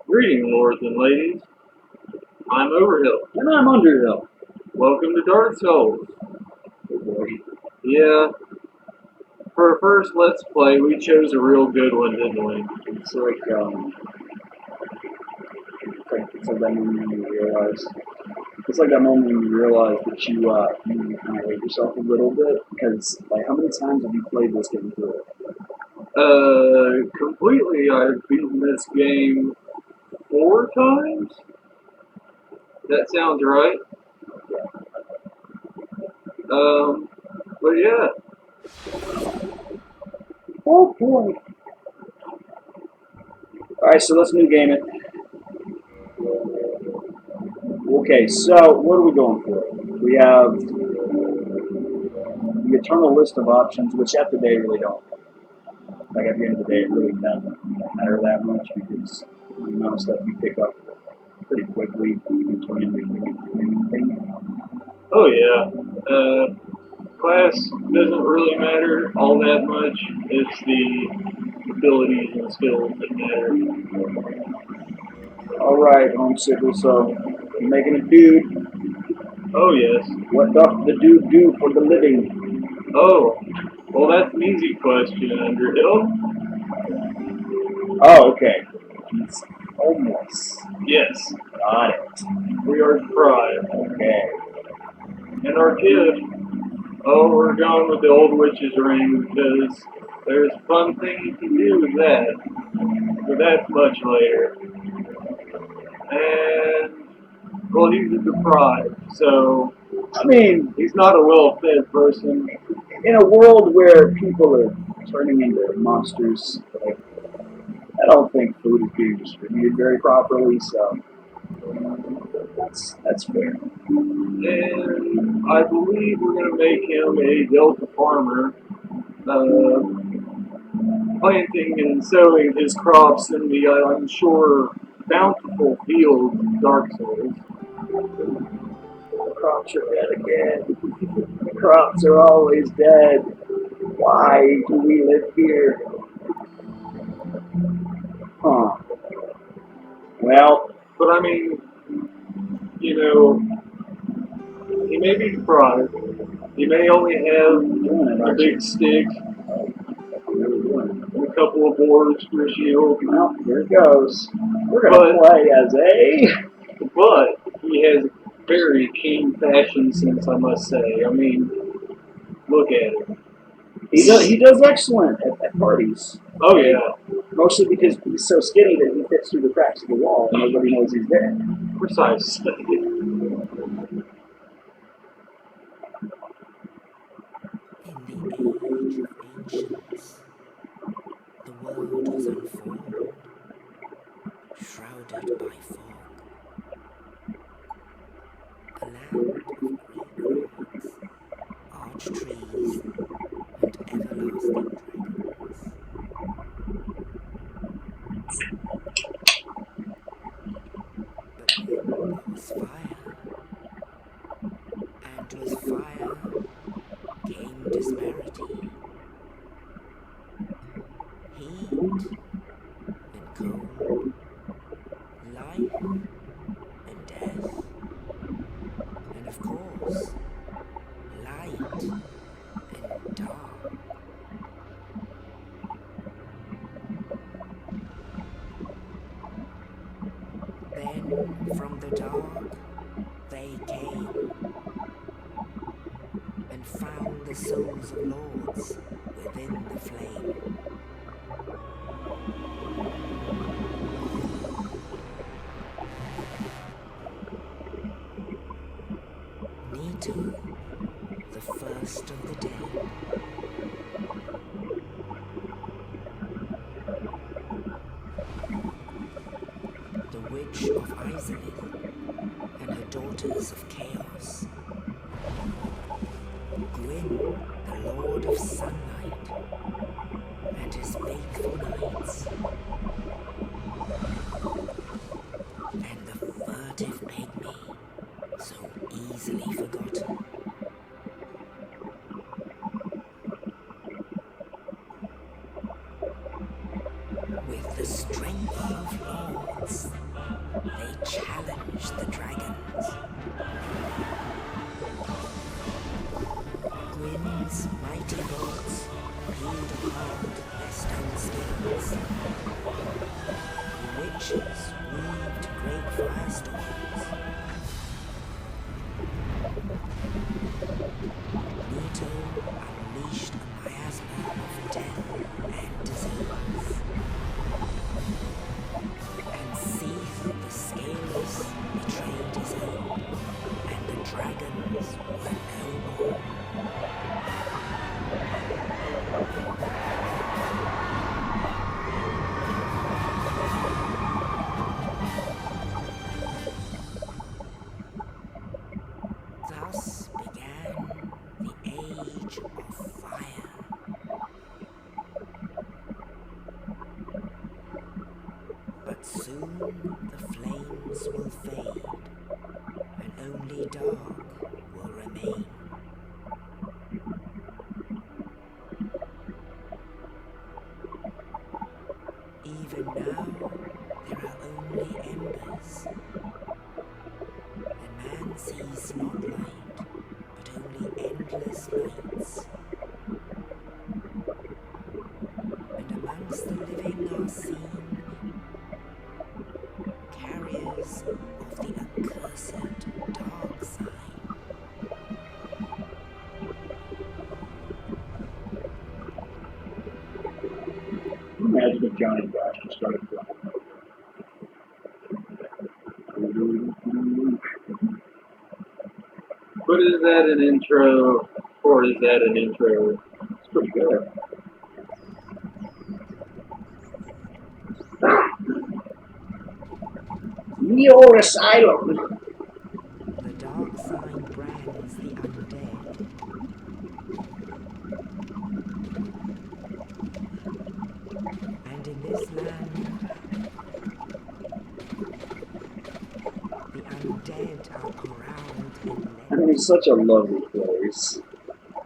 Greeting, lords and ladies. I'm Overhill. And I'm Underhill. Welcome to Dark Souls. Oh boy. Yeah, for our first Let's Play, we chose a real good one, didn't we? It's like that moment when you realize. It's like that moment when you realize that you kind of hate yourself a little bit because, like, how many times have you played this game through? Completely, I've beaten this game 4 times? That sounds right. But yeah. Oh boy. Alright, so let's new game it. Okay, so what are we going for? We have the eternal list of options, which at the day really don't. Like at the end of the day, it really doesn't matter that much because the amount of stuff you pick up pretty quickly can turn into anything. Oh yeah. Class doesn't really matter all that much. It's the abilities and skills that matter. Alright, Homesickle, so you're making a dude. Oh yes. What doth the dude do for the living? Oh, well that's an easy question, Underhill. Oh, okay. He's homeless. Yes, Got it. we are deprived. Okay. And our gift, oh, we're going with the old witch's ring because there's a fun thing you can do with that. But that's much later. And, well, he's a deprived, so I mean, he's not a well-fed person. in a world where people are turning into monsters, like, I don't think food is being distributed very properly, so that's fair. And I believe we're going to make him a Delta farmer, planting and sowing his crops in the, I'm sure, bountiful fields of Dark Souls. The crops are dead again. The crops are always dead. Why do we live here? Huh. Well, But I mean, you know, he may be deprived. He may only have a big stick and a couple of boards for a shield. Well, here it goes. We're going to play as But he has a very keen fashion sense, I must say. I mean, look at him. He does excellent at parties. Oh, yeah. Mostly because he's so skinny that he fits through the cracks of the wall and nobody knows he's there. Precisely. In the age of ancients, the world was unformed, shrouded by fog. A land of great crags, arched trees, and everlasting dragons. But then there was fire, and with fire came disparity, heat and cold, life and death, and of course, light and dark. Then from the dark they came and found the souls of lords within the flame. Nitu, the first of the dead. The witch of Izalith and her daughters of chaos. Gwyn, the lord of sunlight and his faithful knights. And the furtive pygmy, so easily forgotten. With the strength of lords, Soon the flames will fade, and only dark will remain. Even now, there are only embers, and man sees not light, but only endless nights. And amongst the living are seen carriers of the accursed dark side. Imagine if Johnny Cash just started playing. But is that an intro, or is that an intro? It's pretty good. Your asylum. The dark side brands the undead. And in this land, the undead are corralled in I mean, it's such a lovely place.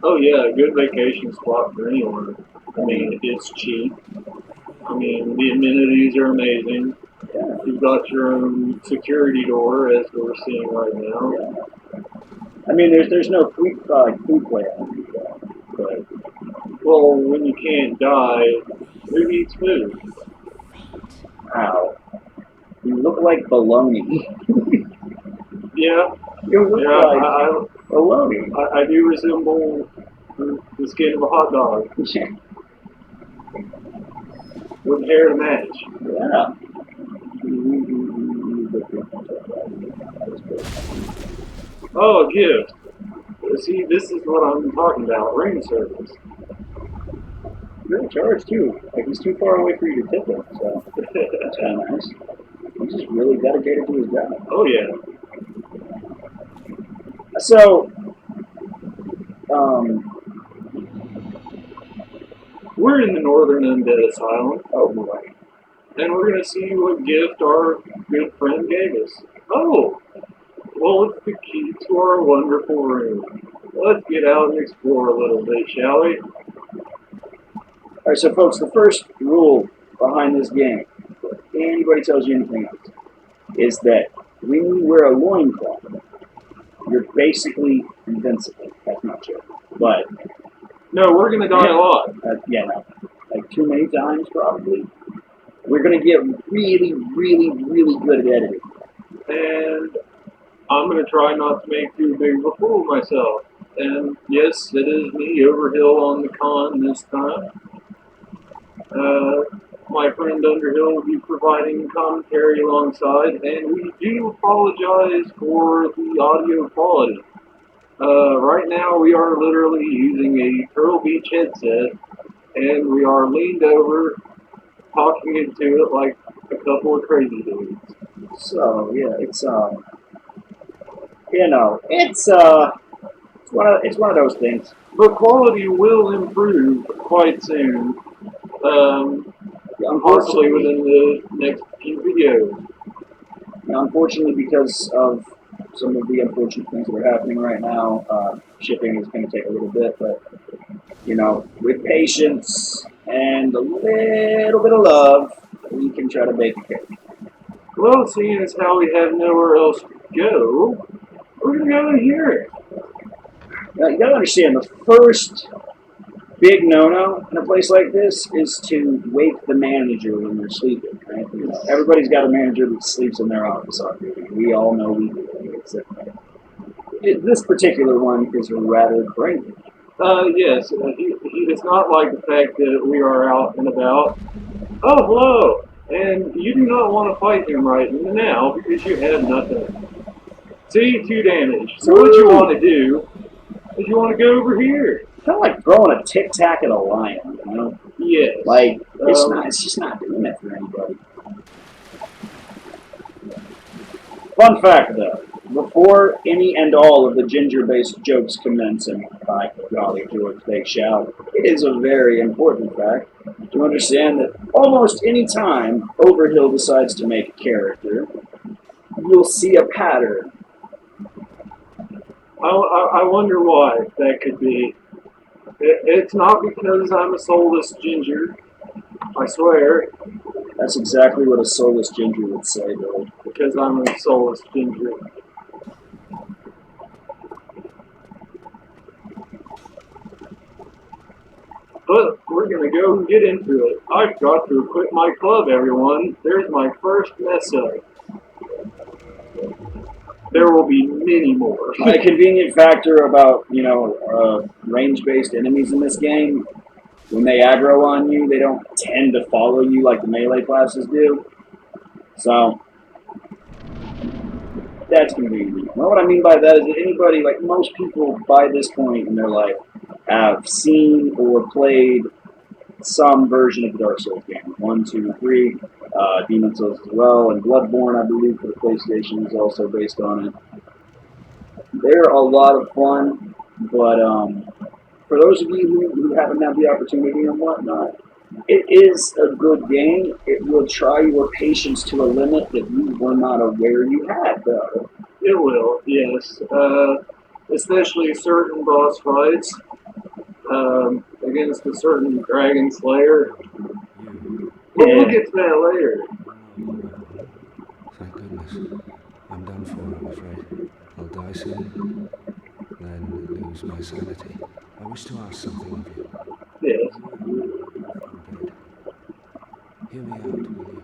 Oh yeah, a good vacation spot for anyone. I mean, it's cheap. I mean, the amenities are amazing. Yeah. You've got your own security door, as we're seeing right now. Yeah. I mean, there's no food plan, but Well, when you can't die, who eats food? ow, you look like baloney. Yeah, You look yeah, like baloney. I do resemble the skin of a hot dog Yeah. with hair to match. Yeah. Oh, a gift. See, this is what I'm talking about, ring service. You're in charge too. Like he's too far away for you to tip him, so that's kind of nice. He's just really dedicated to his job. Oh yeah. So, We're in the Northern Undead Asylum, oh boy. and we're going to see what gift our good friend gave us. Oh, well, it's the key to our wonderful room. Let's get out and explore a little bit, shall we? All right, so folks, the first rule behind this game, if anybody tells you anything else, is that when you wear a loincloth, you're basically invincible. That's not true. But, No, we're going to die a lot. yeah, no. Like too many times, probably. We're going to get really, really, really good at editing. And I'm going to try not to make too big of a fool of myself. And yes, it is me, Overhill, on the con this time. My friend Underhill will be providing commentary alongside, and we do apologize for the audio quality. Right now we are literally using a Turtle Beach headset, and we are leaned over, talking into it like a couple of crazy dudes. So, yeah, it's one of those things. But quality will improve quite soon. Possibly within the next few videos. Unfortunately, because of some of the unfortunate things that are happening right now, shipping is going to take a little bit, but, with patience and a little bit of love, we can try to bake a cake. Well, seeing as how we have nowhere else to go, we're going to go in here. Now, you got to understand, the first big no-no in a place like this is to wake the manager when they're sleeping, right? Everybody's got a manager that sleeps in their office on duty. We all know we do. This particular one is rather brainy. Yes, he does not like the fact that we are out and about. Oh, hello! And you do not want to fight him right now because you have nothing. See, 2 damage. So what you want to do is you want to go over here. Kind of like throwing a tic-tac at a lion, you know? Yes. Like, it's just not doing that for anybody. Fun fact, though. Before any and all of the ginger-based jokes commence, and by golly George, they shall, it is a very important fact to understand that almost any time Overhill decides to make a character, you'll see a pattern. I wonder why that could be. It's not because I'm a soulless ginger. I swear, That's exactly what a soulless ginger would say, though. because I'm a soulless ginger. But we're gonna go and get into it. I've got to equip my club, everyone. There's my first mess up. There will be many more. A convenient factor about, range-based enemies in this game, when they aggro on you, they don't tend to follow you like the melee classes do. So, that's convenient. Well, what I mean by that is that anybody, like most people by this point in their life, have seen or played some version of the Dark Souls game. 1, 2, 3, Demon Souls as well, and Bloodborne, I believe, for the PlayStation is also based on it. They're a lot of fun, but for those of you who haven't had the opportunity and whatnot, it is a good game. It will try your patience to a limit that you were not aware you had, though. It will, yes. Especially certain boss fights against a certain Dragon Slayer. But we'll get to that later. Thank goodness. I'm done for, I'm afraid. I'll die soon, then lose my sanity. I wish to ask something of you. Yes. I'm dead. Hear me out, will you?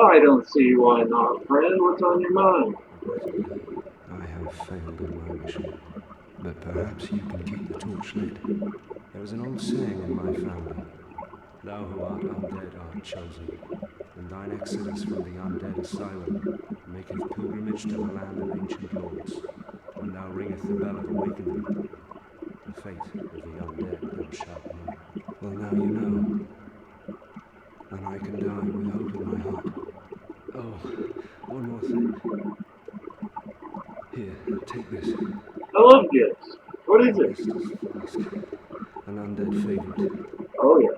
I don't see why not, friend. What's on your mind? I have failed in my mission, but perhaps you can keep the torch lit. There is an old saying in my family: thou who art undead art chosen, and thine exodus from the undead asylum maketh pilgrimage to the land of ancient lords. When thou ringeth the bell of awakening, the fate of the undead thou shalt know. Well, now you know, and I can die with hope in my heart. Oh, one more thing. Here, take this. I love gifts. What is it? Estus flask. An undead favorite. Oh, yeah.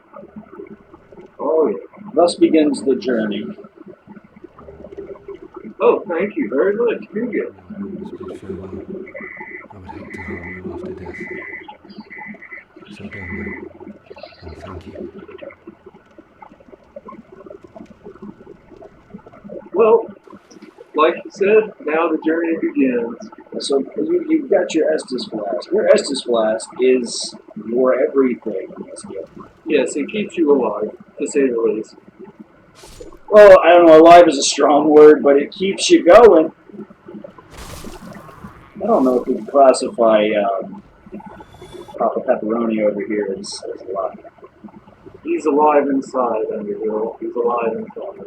Oh, yeah. Thus begins the journey. Oh, thank you very much. You're good. Bid farewell. I would hate to harm you after death. So go now, and thank you. Well, like you said, now the journey begins. So you've got your Estus Flask. Your Estus Flask is your everything in this game. Yes, it keeps you alive, to say the least. Well, I don't know, alive is a strong word, but it keeps you going. I don't know if we can classify Papa Pepperoni over here as alive. He's alive inside, Underhill. He's alive inside.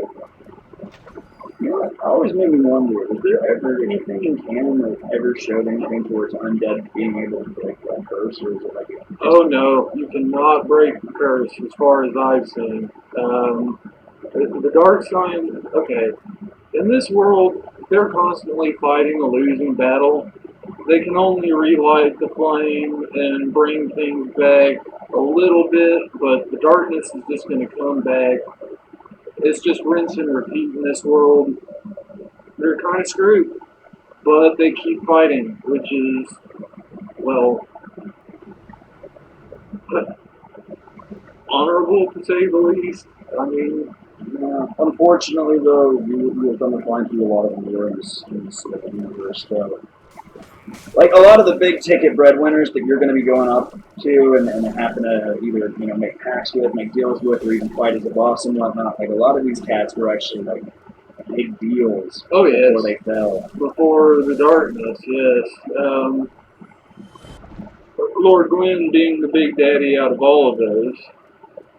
You know, it always made me wonder, was there ever anything in canon that ever showed anything towards undead being able to break that curse, or is it like Oh no, you cannot break the curse as far as I've seen. The dark sign, okay, in this world, they're constantly fighting a losing battle. They can only relight the flame and bring things back a little bit, but the darkness is just going to come back. It's just rinse and repeat in this world. They're kind of screwed, but they keep fighting, which is, well, honorable to say the least. I mean, unfortunately, though, you're going to find through a lot of lore in this universe, though. Like a lot of the big ticket breadwinners that you're going to be going up to and happen to either make pacts with, make deals with, or even fight as a boss and whatnot. Like a lot of these cats were actually like big deals before they fell. Before the darkness, yes. Lord Gwyn being the big daddy out of all of those.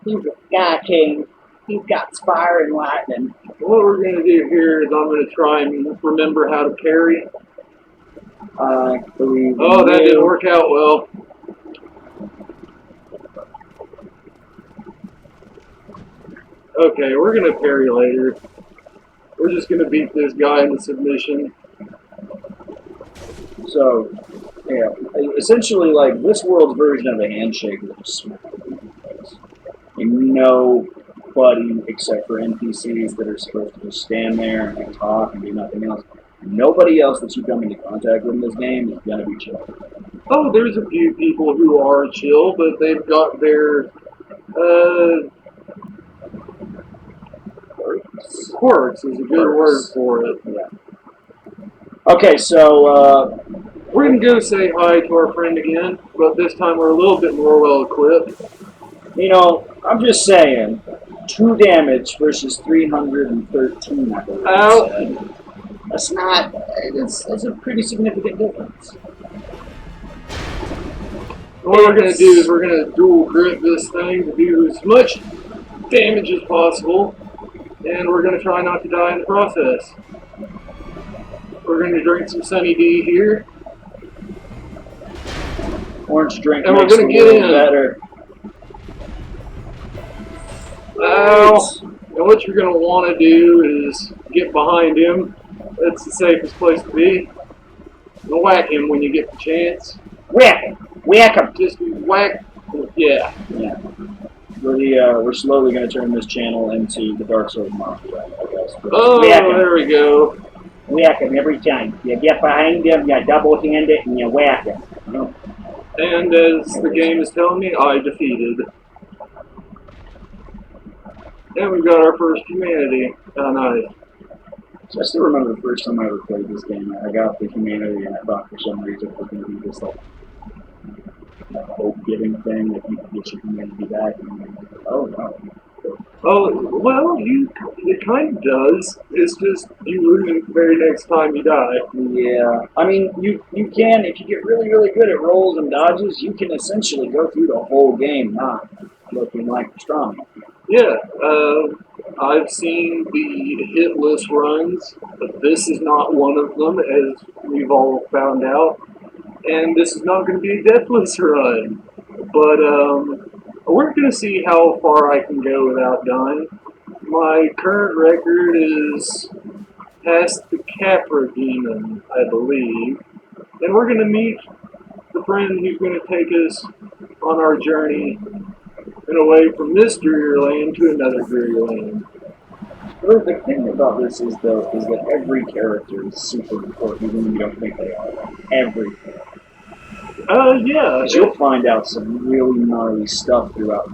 He's a Sky King. He's got fire and lightning. What we're going to do here is I'm going to try and remember how to parry. I believe. Oh, that didn't work out well. Okay, we're going to parry later. We're just going to beat this guy into submission. So, yeah, essentially, like this world's version of a handshake is just smack. And nobody except for NPCs that are supposed to just stand there and talk and do nothing else. Nobody else that you come into contact with in this game is gonna be chill. Oh, there's a few people who are chill, but they've got their quirks is a good word for it. Yeah. Okay, so We're gonna go say hi to our friend again, but this time we're a little bit more well equipped. I'm just saying, 2 damage versus 313, I believe. Ow. That's not. That's a pretty significant difference. What we're gonna do is we're gonna dual grip this thing to do as much damage as possible, and we're gonna try not to die in the process. We're gonna drink some Sunny D here. Orange drink And we're makes gonna the get world in. better. Ow! And what you're gonna want to do is get behind him. That's the safest place to be. And whack him when you get the chance. Whack him! Whack him! Just whack. Yeah. Yeah. We're slowly going to turn this channel into the Dark Souls Mafia, I guess. Oh, Whack him. there we go. Whack him every time. You get behind him, you double-hand it, and you whack him. And as the game is telling me, I defeated. And we've got our first humanity. Oh, nice. So I still remember the first time I ever played this game. I got the humanity, and I thought for some reason it was going to be this like hope-giving thing that you could get your humanity back. And oh no. Oh, well, it kind of does. It's just you lose it the very next time you die. Yeah, I mean, you can, if you get really, really good at rolls and dodges, you can essentially go through the whole game not looking like strong. Yeah, I've seen the hitless runs, but this is not one of them, as we've all found out. And this is not going to be a deathless run. But we're going to see how far I can go without dying. My current record is past the Capra Demon, I believe. And we're going to meet the friend who's going to take us on our journey and away from this dreary land to another dreary land. Well, the thing about this is that every character is super important, even when you don't think they are. Every character. Yeah. You'll find out some really gnarly stuff throughout.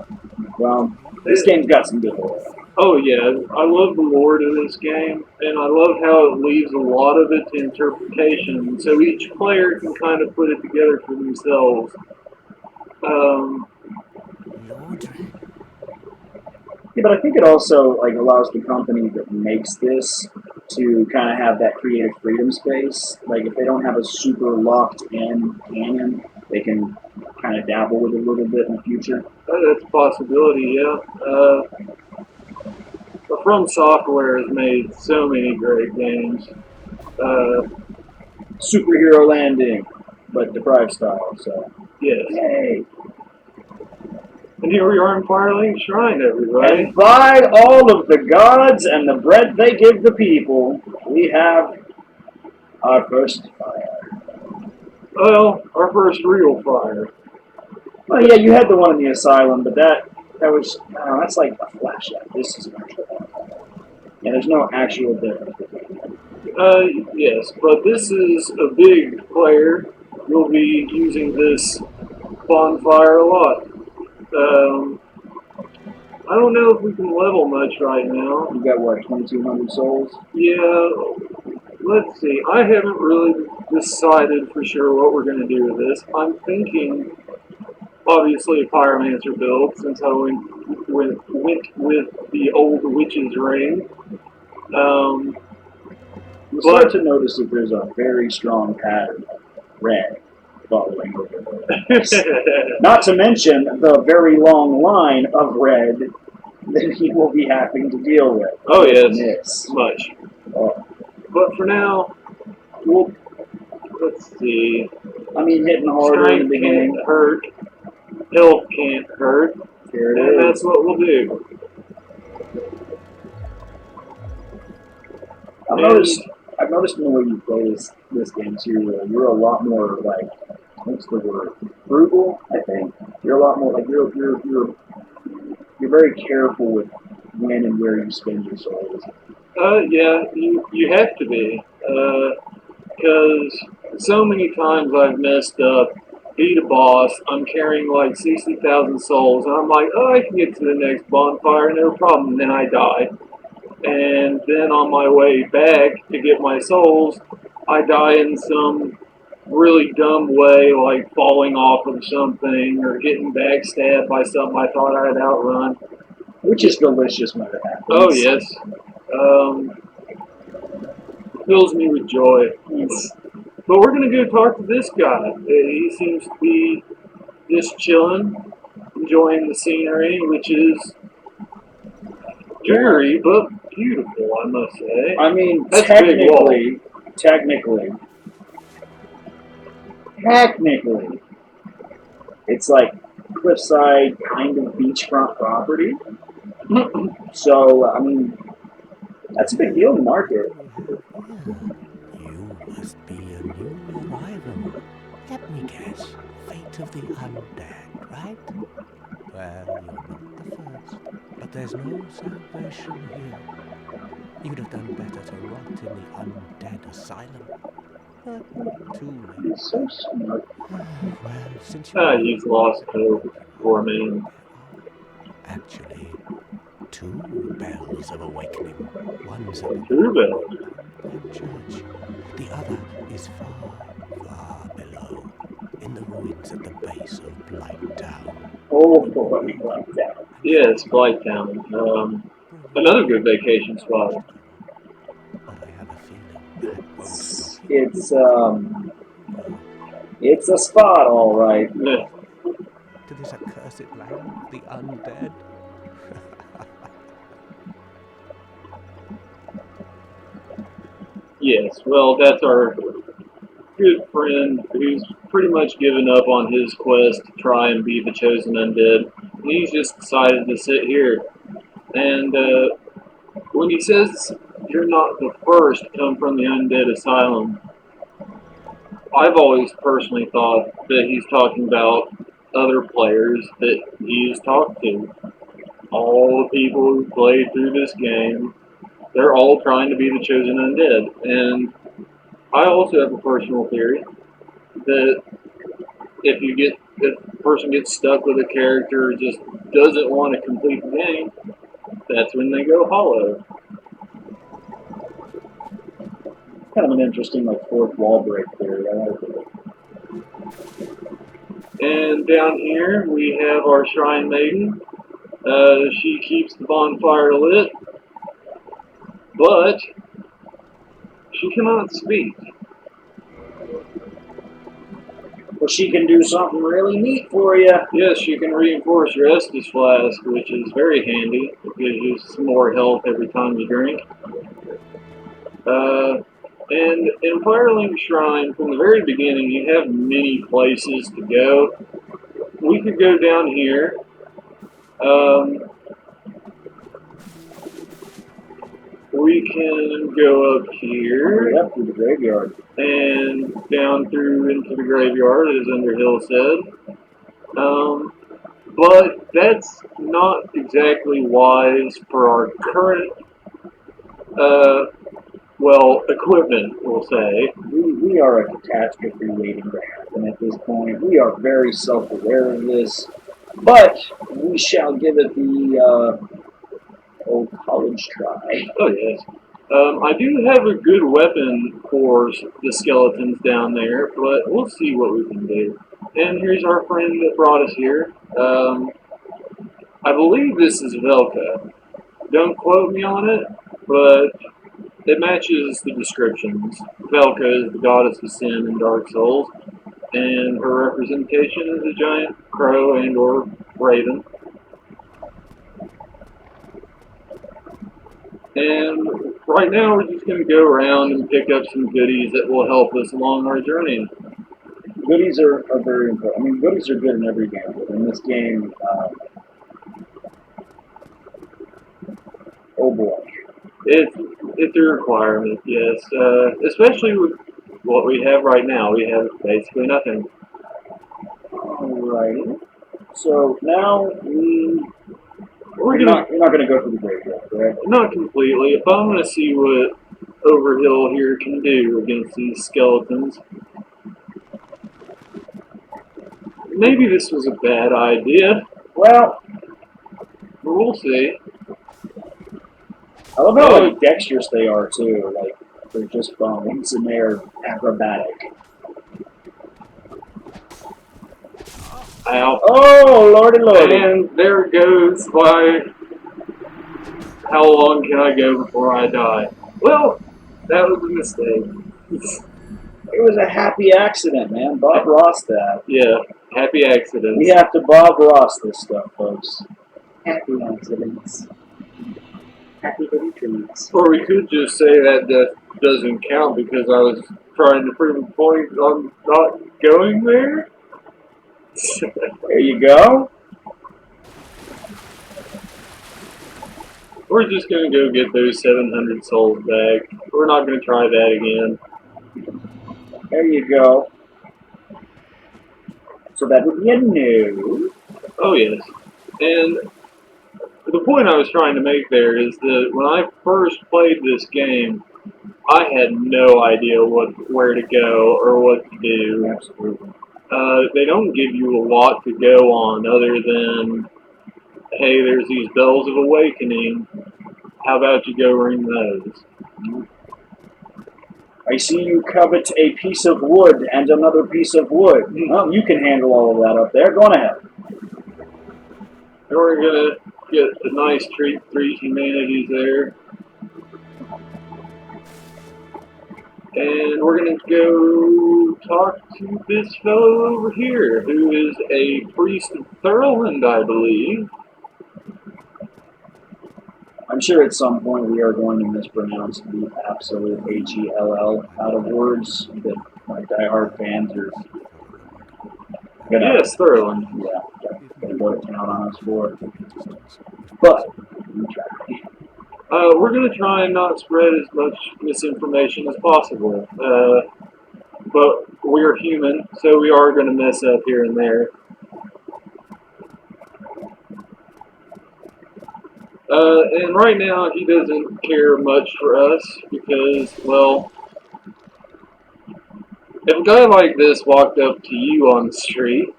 Well, this game's got some good lore. Oh yeah, I love the lore to this game, and I love how it leaves a lot of it to interpretation, so each player can kind of put it together for themselves. Lordran. Yeah, but I think it also like allows the company that makes this to kind of have that creative freedom space. Like if they don't have a super locked in canon, they can kind of dabble with it a little bit in the future. That's a possibility, yeah. But From Software has made so many great games. Superhero landing, but deprived style. So Yes. yay! And here we are in Firelink Shrine, everybody. And by all of the gods and the bread they give the people, we have our first fire. Well, our first real fire. Oh yeah, you had the one in the asylum, but that was that's like a flashlight. This is an actual fire. Yeah, there's no actual difference between them. Yes, but this is a big player. You'll be using this bonfire a lot. I don't know if we can level much right now. You got what, 2,200 souls? Yeah, let's see. I haven't really decided for sure what we're going to do with this. I'm thinking, obviously, a Pyromancer build, since I went with the old Witch's Ring. You start to notice that there's a very strong pattern of red following over the Not to mention the very long line of red that he will be having to deal with. Oh yes, Yes. much. Oh. But for now, let's see. I mean, hitting harder in the Strength beginning. can't hurt. Health can't hurt. Here it And is. that's what we'll do. I've noticed in the way you play this game too, you're a lot more like, what's the word? Frugal, I think. You're a lot more like you're you're very careful with when and where you spend your souls. Yeah, you have to be. Because so many times I've messed up, beat a boss, I'm carrying like 60,000 souls, and I'm like, oh, I can get to the next bonfire, no problem, and then I die. And then on my way back to get my souls, I die in some really dumb way, like falling off of something or getting backstabbed by something I thought I'd outrun. Which is delicious when it happens. Oh, yes. Um, fills me with joy. But we're going to go talk to this guy. He seems to be just chilling, enjoying the scenery, which is dreary but beautiful, I must say. I mean, That's a big wall. technically, it's like cliffside kind of beachfront property. So, I mean, that's a big deal in the market. You must be a new arrival. Let me guess. Fate of the undead, right? Well, you're not the first. But there's no salvation here. You'd have done better to rot in the undead asylum. But too late. He's so smart. Well, since you He's lost hope for me. actually, two bells of awakening. One's at the Two bells. Black Church. The other is far, far below, in the ruins at the base of Blight Town. Oh, boy, like that. Yes, Blighttown. Another good vacation spot. But I have a feeling that won't stop you. It's a spot, all right. Yeah. To this accursed land, the undead. Yes, well, that's our good friend who's pretty much given up on his quest to try and be the chosen undead. And he's just decided to sit here. And when he says you're not the first to come from the undead asylum, I've always personally thought that he's talking about other players that he's talked to. All the people who played through this game, they're all trying to be the chosen undead. And I also have a personal theory that if a person gets stuck with a character or just doesn't want to complete the game, that's when they go hollow. Kind of an interesting, like, fourth wall break theory. I like it. And down here we have our Shrine Maiden. She keeps the bonfire lit, but she cannot speak. Well, she can do something really neat for you. Yes, she can reinforce your Estus Flask, which is very handy. It gives you some more health every time you drink. And in Firelink Shrine, from the very beginning, you have many places to go. We could go down here. We can go up here Yep, through the graveyard. and down through into the graveyard, as Underhill said. But that's not exactly wise for our current, equipment, we'll say. We are a catastrophe waiting to happen at this point. We are very self-aware of this, but we shall give it the old college try. Oh, yes. I do have a good weapon for the skeletons down there, but we'll see what we can do. And here's our friend that brought us here. I believe this is Velka. Don't quote me on it, but it matches the descriptions. Velka is the goddess of sin in Dark Souls, and her representation is a giant crow and or raven. And right now we're just going to go around and pick up some goodies that will help us along our journey. Goodies are very important. I mean, goodies are good in every game, but in this game, oh boy. It's a requirement, yes. Especially with what we have right now. We have basically nothing. Alrighty. So now we We're You're gonna not going to go through the graveyard, correct? not completely. If I'm gonna see what Overhill here can do against these skeletons, maybe this was a bad idea. Well, But we'll see. I love how like dexterous they are too. Like they're just bones and they're acrobatic. Ow. Oh, lordy, lordy! And there goes my. How long can I go before I die? Well, that was a mistake. It was a happy accident, man. Bob Ross that. Yeah, happy accidents. We have to Bob Ross this stuff, folks. Happy accidents. Happy little trees. Or we could just say that death doesn't count because I was trying to prove a point on not going there. There you go. We're just gonna go get those 700 souls back. We're not gonna try that again. There you go. So that would be a no. Oh yes. And the point I was trying to make there is that when I first played this game, I had no idea where to go or what to do. Absolutely. They don't give you a lot to go on other than, hey, there's these bells of awakening. How about you go ring those? I see you covet a piece of wood and another piece of wood. Well, you can handle all of that up there. Go on ahead. And we're gonna get a nice treat, 3 humanities there. And we're gonna go talk to this fellow over here, who is a priest of Thurland, I believe. I'm sure at some point we are going to mispronounce the absolute H-E-L-L out of words that my diehard fans are gonna, Yes, Thurland. yeah, gonna go to town on us for. But we try. We're gonna try and not spread as much misinformation as possible. But we're human, so we are gonna mess up here and there. And right now, he doesn't care much for us because, well, if a guy like this walked up to you on the street,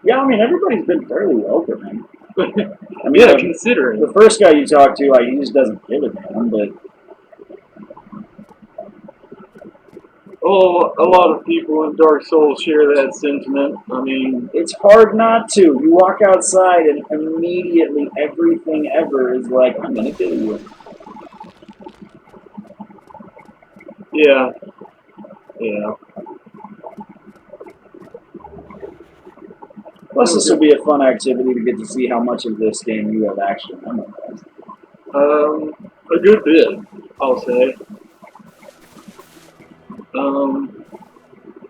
Yeah, I mean everybody's been fairly welcoming. I mean, yeah, considering. the first guy you talk to, like, he just doesn't give a damn. But Oh, a lot of people in Dark Souls share that sentiment. I mean, it's hard not to. You walk outside and immediately everything ever is like, I'm gonna kill you. yeah. Yeah. Plus, this will be a fun activity to get to see how much of this game you have actually memorized. A good bit, I'll say.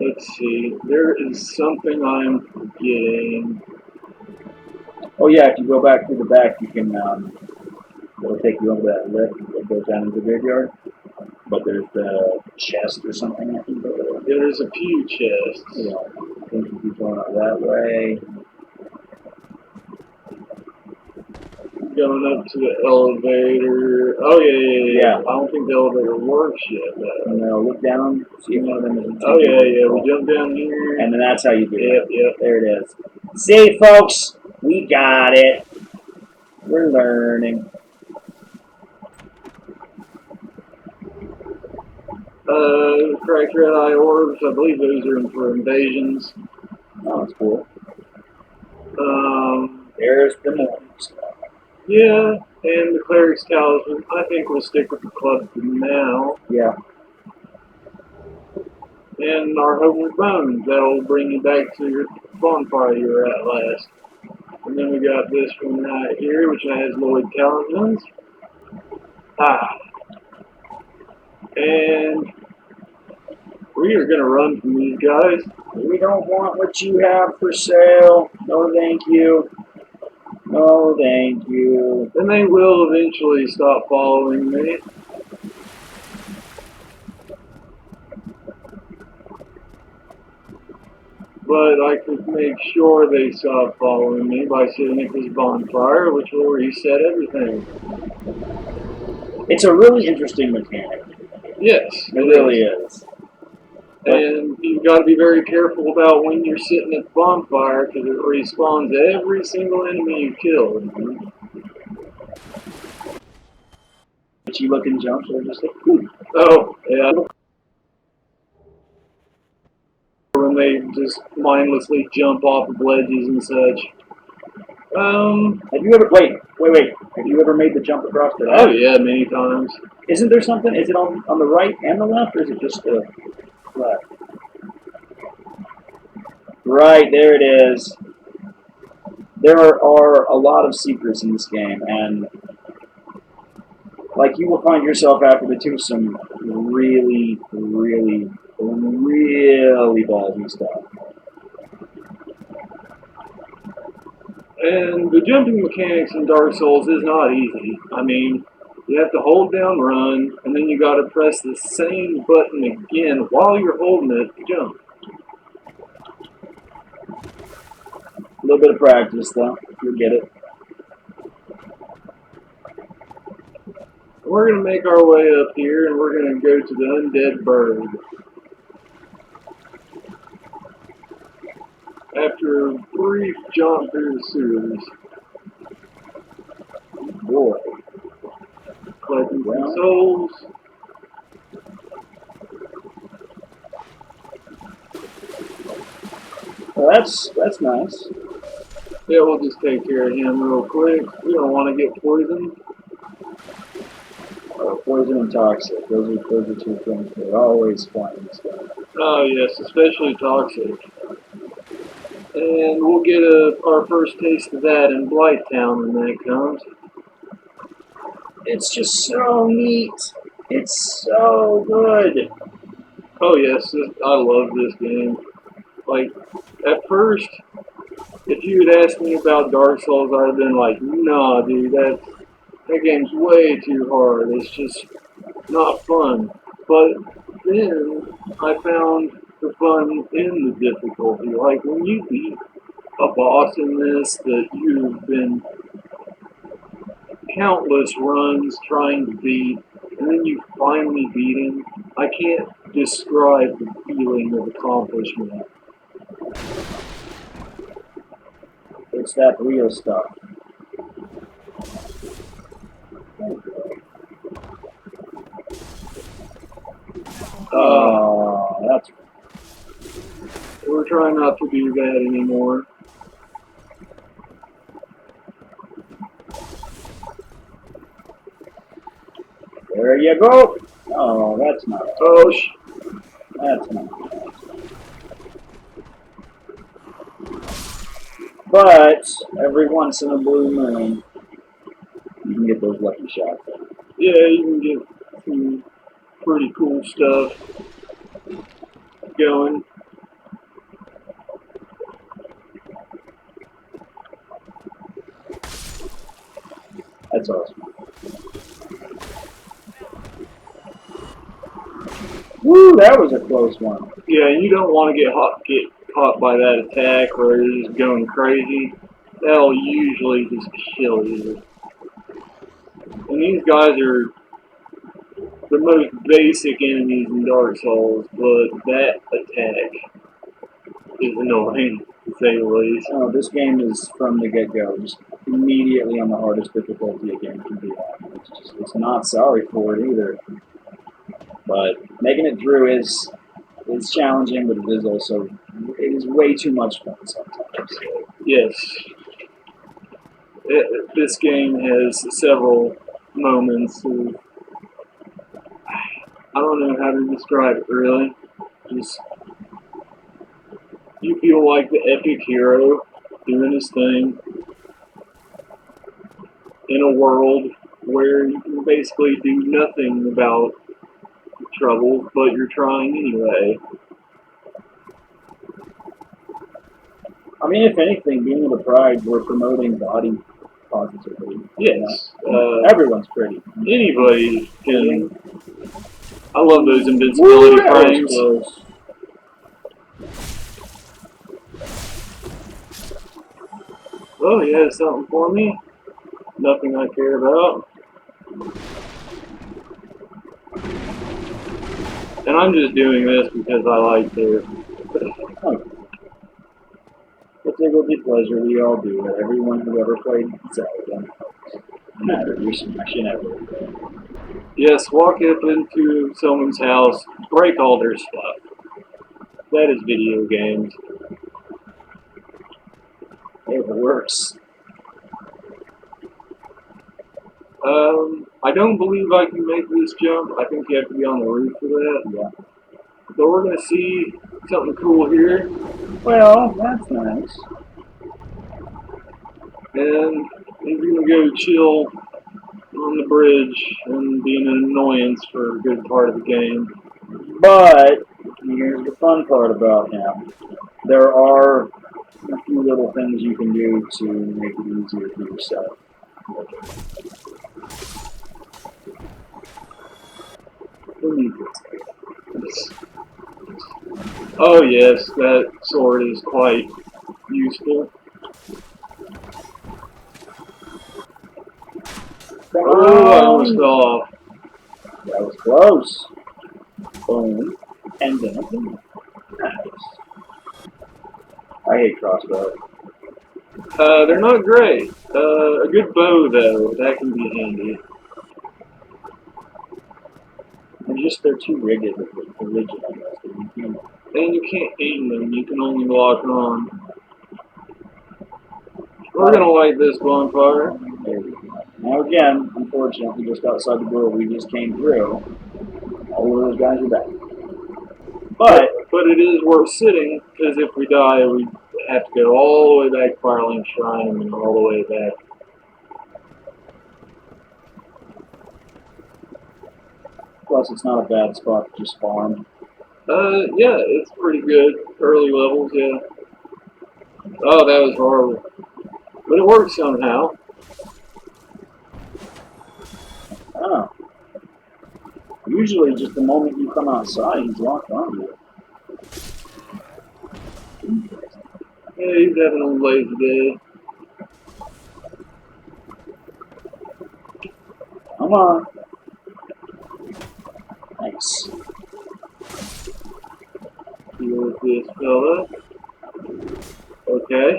Let's see. There is something I'm forgetting. Oh yeah, if you go back through the back, you can, it'll take you over that lift that goes down into the graveyard. But there's the chest or something, I think. There's a few chests. Yeah, I think you keep going up that way. Going up to the elevator. Oh, yeah. Yeah. I don't think the elevator works yet, though. And look down, see if one of them is. Oh, yeah. We jump down here. And then that's how you do it. Yep. There it is. See, folks, we got it. We're learning. Cracked red eye orbs. I believe those are for invasions. Oh, that's cool. There's the morning stuff. Yeah, and the cleric's talisman. I think we'll stick with the club for now. Yeah. And our homeward bones. That'll bring you back to your bonfire you were at last. And then we got this one right here, which has Lloyd talismans. And we are going to run from these guys. We don't want what you have for sale. No, thank you. No, thank you. And they will eventually stop following me. but I could make sure they stopped following me by sitting at this bonfire, which will reset everything. It's a really interesting mechanic. Yes, It really is. And you've got to be very careful about when you're sitting at the bonfire because it respawns every single enemy you kill. But you look and jump, so just like, ooh. Oh, yeah. When they just mindlessly jump off of ledges and such. Have you ever wait? Have you ever made the jump across the Oh yeah, many times. Isn't there something? Is it on the right and the left, or is it just the left? Right, there it is. There are a lot of secrets in this game, and like you will find yourself after the two some really, really, really ballsy stuff. And the jumping mechanics in Dark Souls is not easy. I mean, you have to hold down run, and then you gotta press the same button again while you're holding it to jump. A little bit of practice, though. You'll get it. We're gonna make our way up here, and we're gonna go to the Undead Bird. After a brief jaunt through the sewers. Boy. Collecting some souls. Well, that's nice. Yeah, we'll just take care of him real quick. We don't want to get poisoned. Poison and toxic. Those are two things that are always fun in this game. Oh yes, especially toxic. And we'll get our first taste of that in Blighttown when that comes. It's just so neat. It's so good. Oh yes, I love this game. Like, at first, if you had asked me about Dark Souls, I'd have been like, nah dude, that game's way too hard. It's just not fun. But then I found the fun in the difficulty. Like when you beat a boss in this that you've been countless runs trying to beat, and then you finally beat him, I can't describe the feeling of accomplishment. It's that real stuff. That's. We're trying not to do that anymore. There you go. Oh, that's not. Oh, That's not. But every once in a blue moon, you can get those lucky shots. yeah, you can get some pretty cool stuff going. That's awesome. Woo, that was a close one. Yeah, you don't want to get caught by that attack where it's just going crazy. That'll usually just kill you. And these guys are the most basic enemies in Dark Souls, but that attack is annoying, to say the least. Oh, this game is from the get-go, just immediately on the hardest difficulty a game can be on. It's not sorry for it either. But making it through is challenging, but it is way too much fun sometimes. Yes. This game has several moments of, I don't know how to describe it really. Just, you feel like the epic hero doing his thing in a world where you can basically do nothing about trouble, but you're trying anyway. I mean, if anything, being in the Pride, we're promoting body positivity. Yes. Everyone's pretty. Anybody can. I love those invincibility frames. Oh, he has something for me. Nothing I care about. And I'm just doing this because I like to. Oh, it's a guilty pleasure. We all do it. Everyone who ever played Zelda. No matter, you're smashing everything. Yes, walk up into someone's house, break all their stuff. That is video games. It works. I don't believe I can make this jump. I think you have to be on the roof for that. Yeah. But we're gonna see something cool here. Well, that's nice. And he's gonna go chill on the bridge and be an annoyance for a good part of the game. But here's the fun part about him. There are a few little things you can do to make it easier for yourself. Oh yes, that sword is quite useful. Oh, I almost fell off. That was close. Boom. And then a boom. Nice. I hate crossbows. They're not great. A good bow though, that can be handy. They're too rigid, I guess. You can't. And you can't aim them, you can only lock on. We're gonna light this bonfire. There we go. Now again, unfortunately, just outside the door we just came through, all of those guys are back. But it is worth sitting, because if we die, we have to go all the way back to Firelink Shrine and all the way back. Plus, it's not a bad spot to just farm. Yeah, it's pretty good. Early levels, yeah. Oh, that was horrible. But it worked somehow. Oh. Usually, just the moment you come outside, he's locked on you. Yeah, he's having a lazy day. Come on. Nice. Deal with this fella. Okay.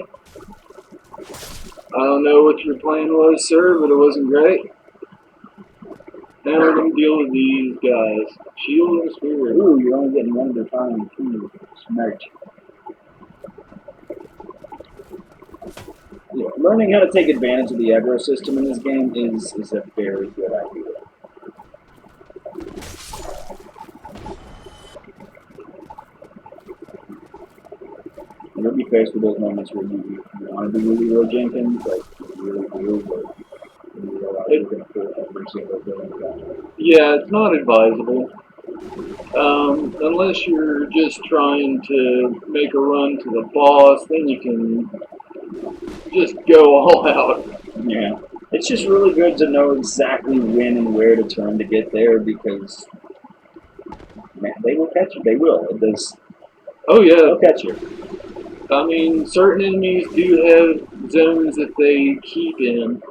I don't know what your plan was, sir, but it wasn't great. Now we're going to deal with these guys. Shield and Spear. Ooh, you're only getting one at a time. Ooh, smart. Yeah, learning how to take advantage of the aggro system in this game is a very good idea. You'll be faced with those moments where you want to be really Jenkins, like you really do, but you realize you're going to pull every single thing. Yeah, it's not advisable. Unless you're just trying to make a run to the boss, then you can just go all out. Yeah. It's just really good to know exactly when and where to turn to get there because, man, they will catch you. They will. It does. Oh yeah, They'll catch you. I mean, certain enemies do have zones that they keep in,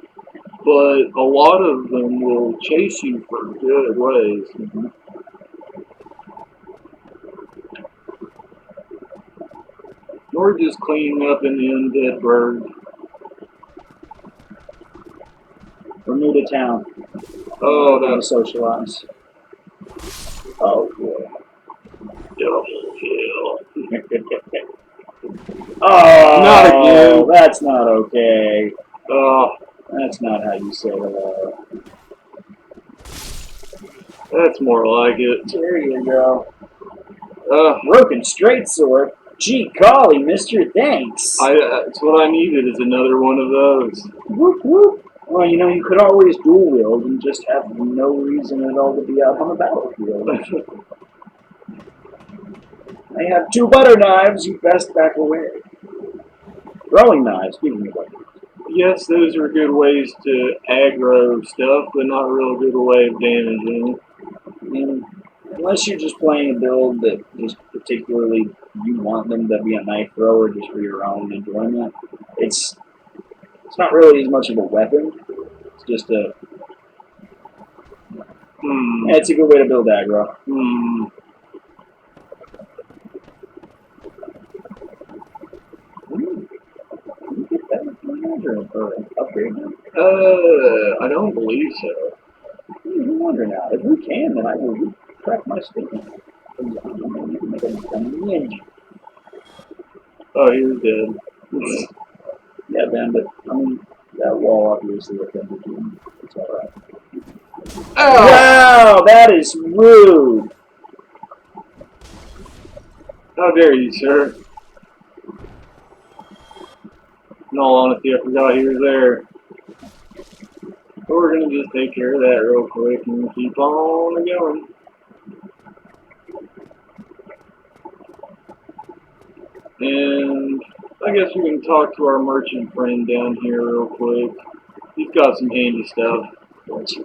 but a lot of them will chase you for good ways. Mm-hmm. We're just cleaning up in the undead bird. We're new to town. Oh, How to that's socialize. Oh, boy. double kill. Oh, Not again. That's not okay. Oh, That's not how you say hello. that's more like it. There you go. Broken. Straight sword. Gee, golly, mister, thanks. That's what I needed is another one of those. Whoop, whoop. Well, you know, you could always dual wield and just have no reason at all to be out on the battlefield. I have 2 butter knives, you best back away. Throwing knives, speaking of butter. Yes, those are good ways to aggro stuff, but not a real good way of damaging. I mean, unless you're just playing a build that just particularly you want them to be a knife thrower just for your own enjoyment, it's It's not really as much of a weapon. It's just a. It's a good way to build aggro. Upgrade them? I don't believe so. I'm wondering now. If we can, then I will crack my statement. Make a ninja. Oh, he was dead. Yeah, man, but I mean, that wall obviously offended you. It's alright. Oh! Wow, that is rude. How dare you, sir? In all honesty, I forgot he was there. But we're gonna just take care of that real quick and keep on going. And I guess we can talk to our merchant friend down here real quick. He's got some handy stuff. What do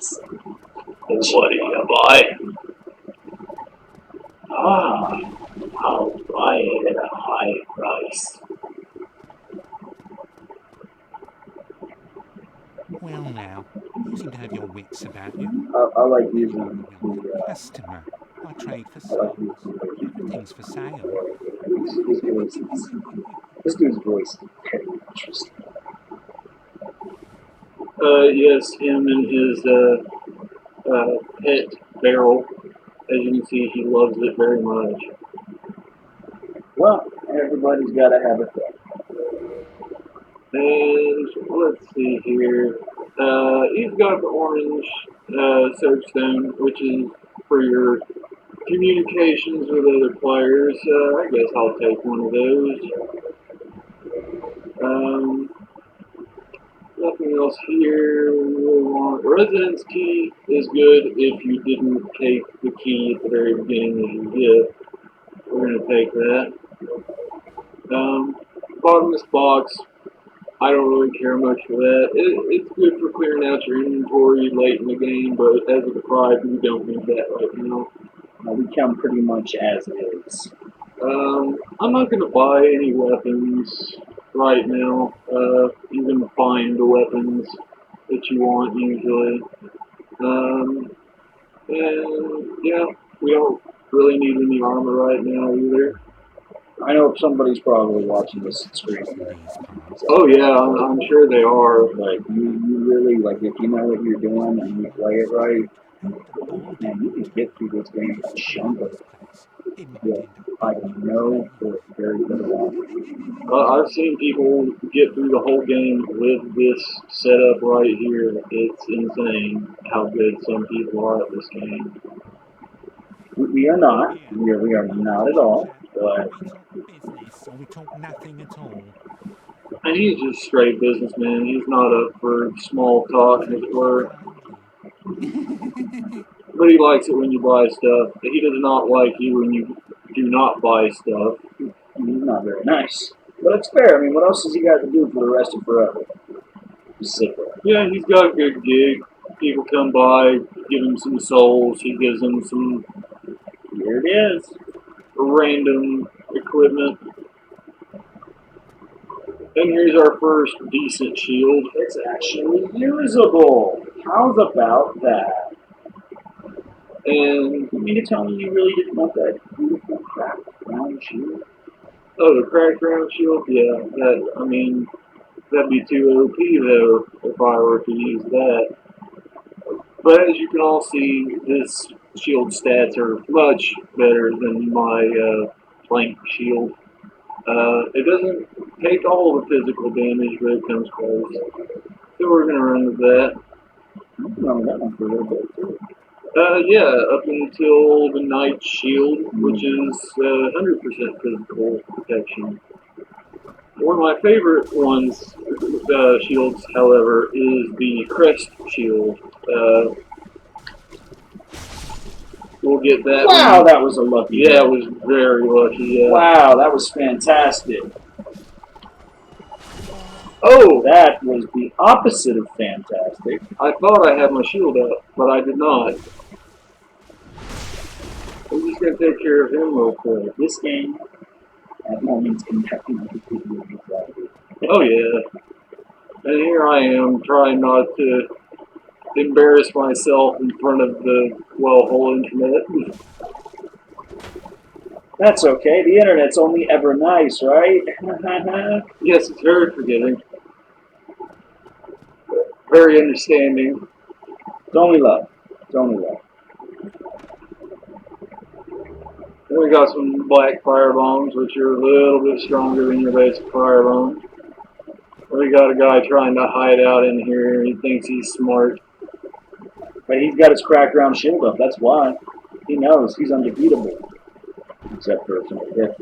you buy? I'll buy it at a high price. Well now, you seem to have your wits about you. I like using the, Customer. I trade for I like souls. using Everything's for sale. his voice. This dude's voice is very interesting. Yes, him and his pet barrel. As you can see, he loves it very much. Well, everybody's got to have a thing. And let's see here. He's got the orange soapstone, which is for your communications with other players. I guess I'll take one of those. Nothing else here we really want. Residence key is good if you didn't take the key at the very beginning of your gift. We're going to take that. Bottomless box. I don't really care much for that. It's good for clearing out your inventory late in the game, but as a tribe, we don't need that right now. We come pretty much as is. I'm not going to buy any weapons right now. You can find the weapons that you want usually. And yeah, we don't really need any armor right now either. I know somebody's probably watching this stream. Oh yeah, I'm sure they are. Like you really like if you know what you're doing and you play it right, man, you can get through this game a chunk of it. Yeah, I know for a very good while. I've seen people get through the whole game with this setup right here. It's insane how good some people are at this game. We are not. We are not at all. But business, or we talk nothing at all. And he's just straight businessman. He's not up for small talk, as it were. But he likes it when you buy stuff. He does not like you when you do not buy stuff. he's not very nice. But it's fair. I mean, what else has he got to do for the rest of forever? Just sit there. Yeah, he's got a good gig. People come by, give him some souls. He gives them some Here it is. random equipment. And here's our first decent shield. It's actually usable. How's about that? And You mean to tell me you really didn't want that beautiful cracked round shield? oh, the cracked round shield? Yeah, that'd be too OP though if I were to use that. But as you can all see, this shield stats are much better than my plank shield. It doesn't take all the physical damage, but it comes close. So we're gonna run with that. I'm running that one for a little bit too. Yeah, up until the Knight Shield, which is 100% physical protection. One of my favorite ones, shields, however, is the Crest Shield. We'll get that Wow, one. that was a lucky Yeah, hit. it was very lucky. Wow, that was fantastic. Oh, That was the opposite of fantastic. I thought I had my shield up, but I did not. I'm just going to take care of him real quick. This game, at moments, can have to be completely exaggerated. Oh, yeah. And here I am trying not to embarrass myself in front of the, well, whole internet. That's okay. The internet's only ever nice, right? Yes, it's very forgiving. Very understanding. It's only love. It's only love. Then we got some black fire bombs, which are a little bit stronger than your basic fire bomb. We got a guy trying to hide out in here. He thinks he's smart. But he's got his cracked round shield up. That's why. He knows he's undefeatable. Except for some hit.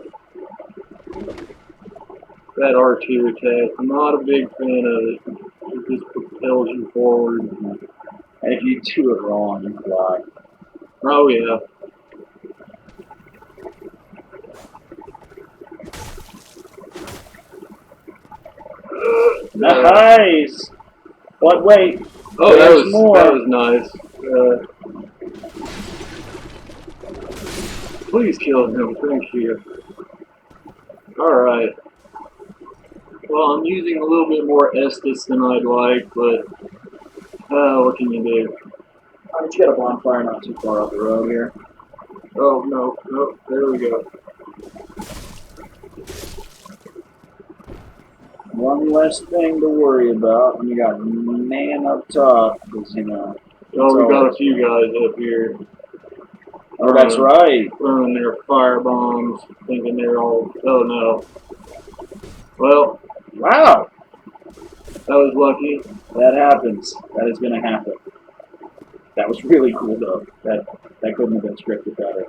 That R2 attack, I'm not a big fan of it. It just propels you forward. And if you do it wrong, you fly. Oh yeah. Nice! But wait. Oh, there's more. That was nice. Please kill him, thank you. Alright. Well, I'm using a little bit more Estus than I'd like, but what can you do? Alright, you got a bonfire not too far up the road here. Oh, no, there we go. One less thing to worry about when you got man up top, because, you know. Oh, we got a few guys up here. Oh, that's right. Throwing their fire bombs, thinking they're all, oh no. Well, Wow! that was lucky. That happens. That is going to happen. That was really cool, though. That couldn't have been scripted better.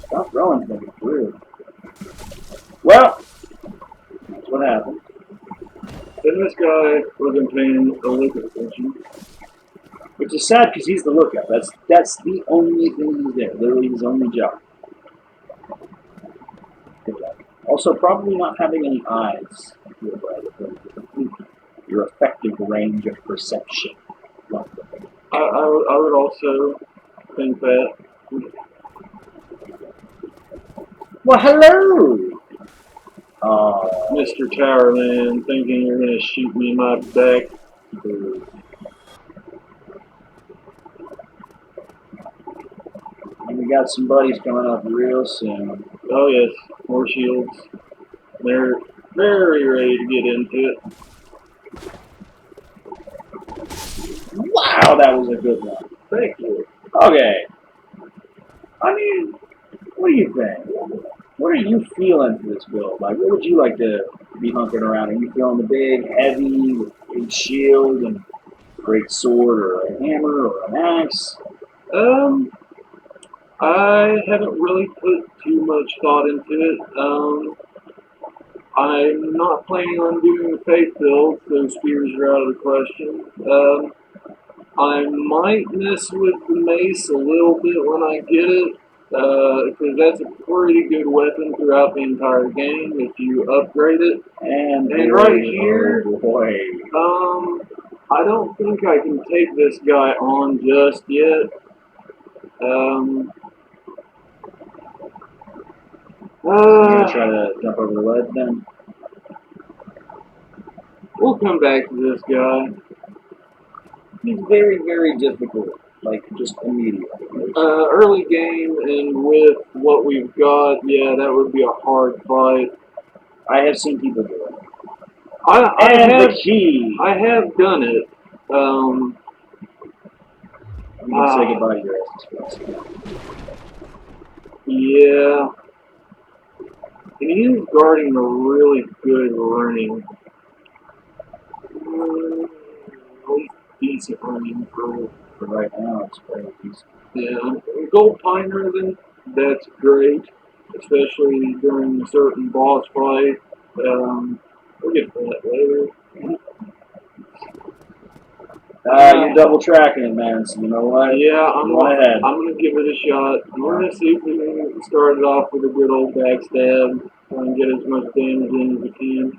Stop throwing things through. Well, that's what happened. And this guy wasn't paying a lick of attention. Which is sad because he's the lookout. That's the only thing he's there. Literally his only job. Good job. Also, probably not having any eyes. Your effective range of perception. I would also think that. Well, hello! Mr. Towerman, thinking you're going to shoot me in my back. And we got some buddies coming up real soon. Oh yes, more shields. They're very ready to get into it. Wow, that was a good one. Thank you. Okay. I mean, what do you think? What are you feeling for this build? Like, what would you like to be hunkering around? Are you feeling the big, heavy, big shield and great sword, or a hammer, or an axe? I haven't really put too much thought into it. I'm not planning on doing the faith build, so spears are out of the question. I might mess with the mace a little bit when I get it, because that's a pretty good weapon throughout the entire game if you upgrade it. And right here, oh boy. I don't think I can take this guy on just yet. You gonna try to jump over the ledge then? We'll come back to this guy. He's very, very difficult. Like, just immediately. Early game, and with what we've got, yeah, that would be a hard fight. I have seen people do it. I the key! I have done it. I'm gonna say goodbye to your asses. Yeah. And he is guarding a really good running. At least decent running for right now. It's very decent. Yeah. Gold Pine Ribbon, that's great. Especially during a certain boss fight. We'll get to that later. You're double tracking it, man, so you know what? Yeah, I'm gonna give it a shot. We're gonna see if we can start it off with a good old backstab and get as much damage in as we can.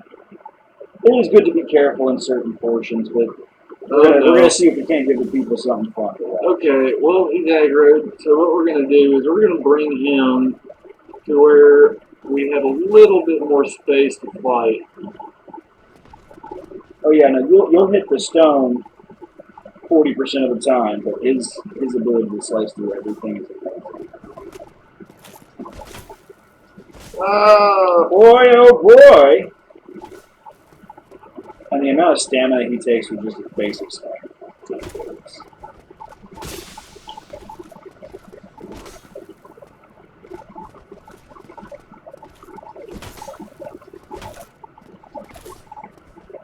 It is good to be careful in certain portions, but we're gonna see if we can't give the people something fun to watch. Okay, well, he's aggroed, so what we're gonna do is we're gonna bring him to where we had a little bit more space to fight. Oh yeah, no, you'll hit the stone 40% of the time, but his ability to slice through everything is amazing. Boy, oh boy! And the amount of stamina he takes with just his basic stuff.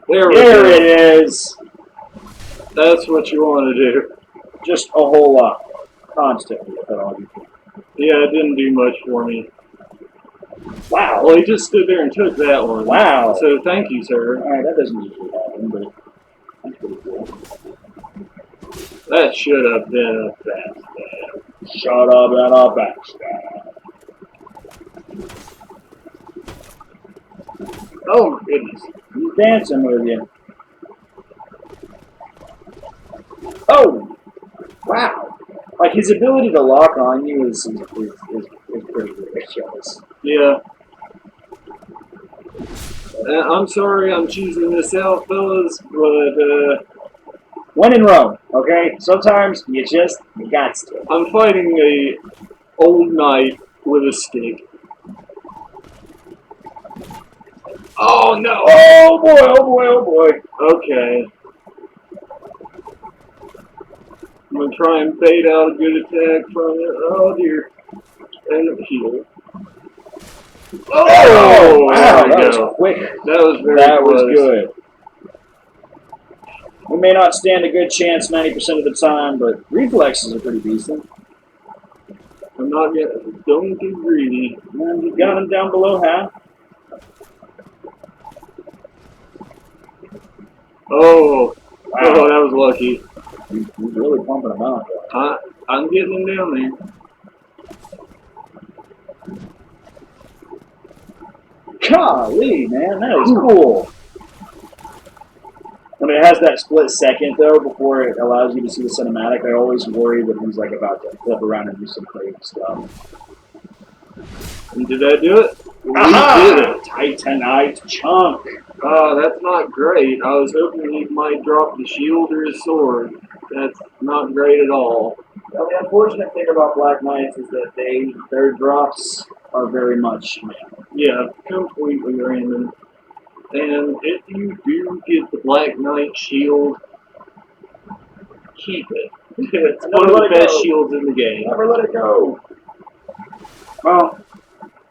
There it is! That's what you want to do. Just a whole lot. Constantly, if at all you can. Yeah, it didn't do much for me. Wow! Well, he just stood there and took that one. Wow! So thank you, sir. Alright, that doesn't usually happen, but that's pretty cool. That should have been a backstab. Shut up and a backstab. Oh my goodness. He's dancing with you. Oh! Wow! Like, his ability to lock on you is pretty ridiculous. Yeah. I'm sorry I'm choosing this out, fellas, but when in Rome, okay? Sometimes you got to. I'm fighting a old knight with a stick. Oh no! Oh boy, oh boy, oh boy. Okay. I'm gonna try and bait out a good attack from it. Oh dear. And heal. Oh! Wow, There we that go. was quick. That was very That close. was good. We may not stand a good chance 90% of the time, but reflexes are pretty decent. I'm not getting. Don't get greedy. And you got him down below half. Oh. Wow. Oh, that was lucky. He's really pumping him out. I'm getting him down there. Golly, man, that is cool. When it has that split second, though, before it allows you to see the cinematic, I always worry that he's like about to flip around and do some crazy stuff. And did that do it? Aha! We did it. Titanite chunk. That's not great. I was hoping he might drop the shield or his sword. That's not great at all. Well, the unfortunate thing about Black Knights is that their drops are very much random. Yeah, completely random. And if you do get the Black Knight shield, keep it. It's one of the best shields in the game. Never let it go. Well,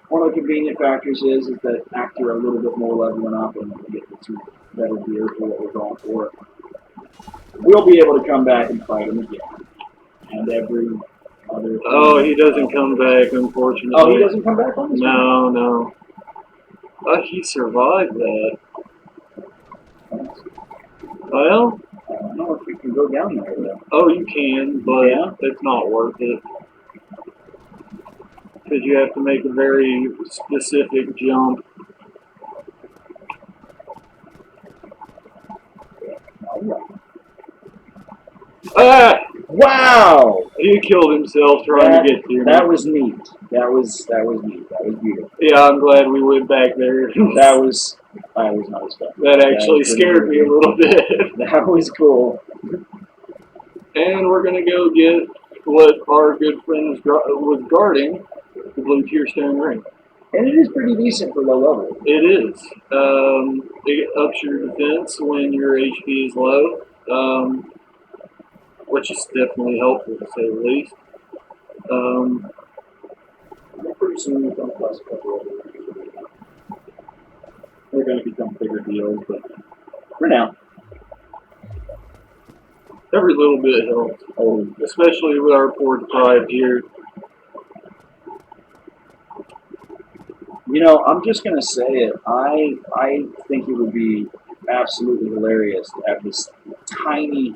one of the convenient factors is that after a little bit more leveling up and we get some better gear for what we're going for, we'll be able to come back and fight him again. And every other... Oh, he doesn't come back, unfortunately. Oh, he doesn't come back on this one? No, no. He survived that. Well, I don't know if we can go down there, though. oh, you can, but it's not worth it. Because you have to make a very specific jump. Ah! Wow! He killed himself trying to get to me. That was neat. That was neat. That was beautiful. Yeah, I'm glad we went back there. I was not expecting. That actually scared me a little bit. That was cool. And we're going to go get what our good friend was guarding, the Blue Tearstone Ring. And it is pretty decent for low level. It is. It ups your defense when your HP is low, which is definitely helpful to say the least. Pretty soon we'll come across a couple of them. They're going to become bigger deals, but for now. Every little bit helps. Oh, Especially with our poor deprived here. you know, I'm just going to say it. I think it would be absolutely hilarious to have this tiny,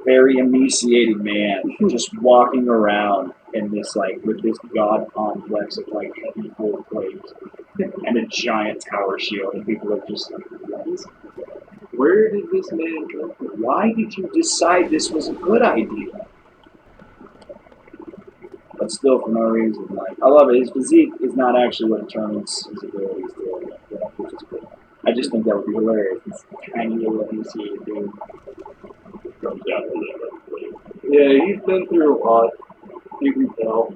very emaciated man just walking around in this, like, with this god complex of, like, heavy gold plates and a giant tower shield, and people are just like, what is it? Where did this man come from? Why did you decide this was a good idea? But still for no reason. Like, I love it. His physique is not actually what determines his abilities to which is cool. I just think that would be hilarious. This tiny little emaciated dude comes out of the Yeah, he's been through a lot. You can tell.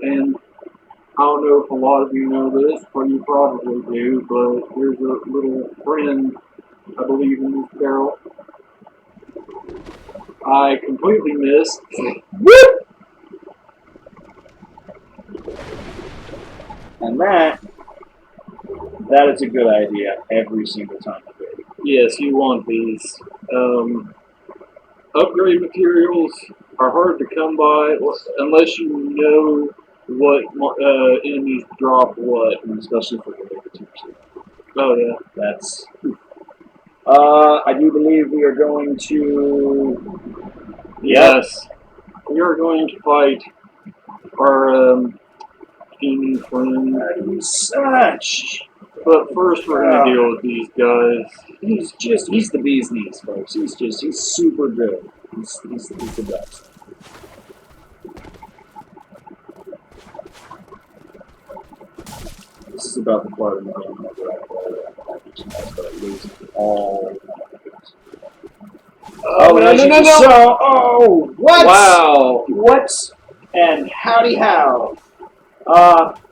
And I don't know if a lot of you know this, but you probably do, but there's a little friend, I believe, in this barrel. I completely missed. Whoop! And that is a good idea every single time. Yes, you want these. Upgrade materials are hard to come by unless you know what enemies drop what. And especially for the later teams. Oh yeah. That's. I do believe we are going to. Yes. We are going to fight our team friend. Such. But first we're going to deal with these guys. He's the bee's knees, folks. He's super good. He's the best. This is about the part of the game where I lose all. Oh, no. Oh, what? Wow. What? And howdy how.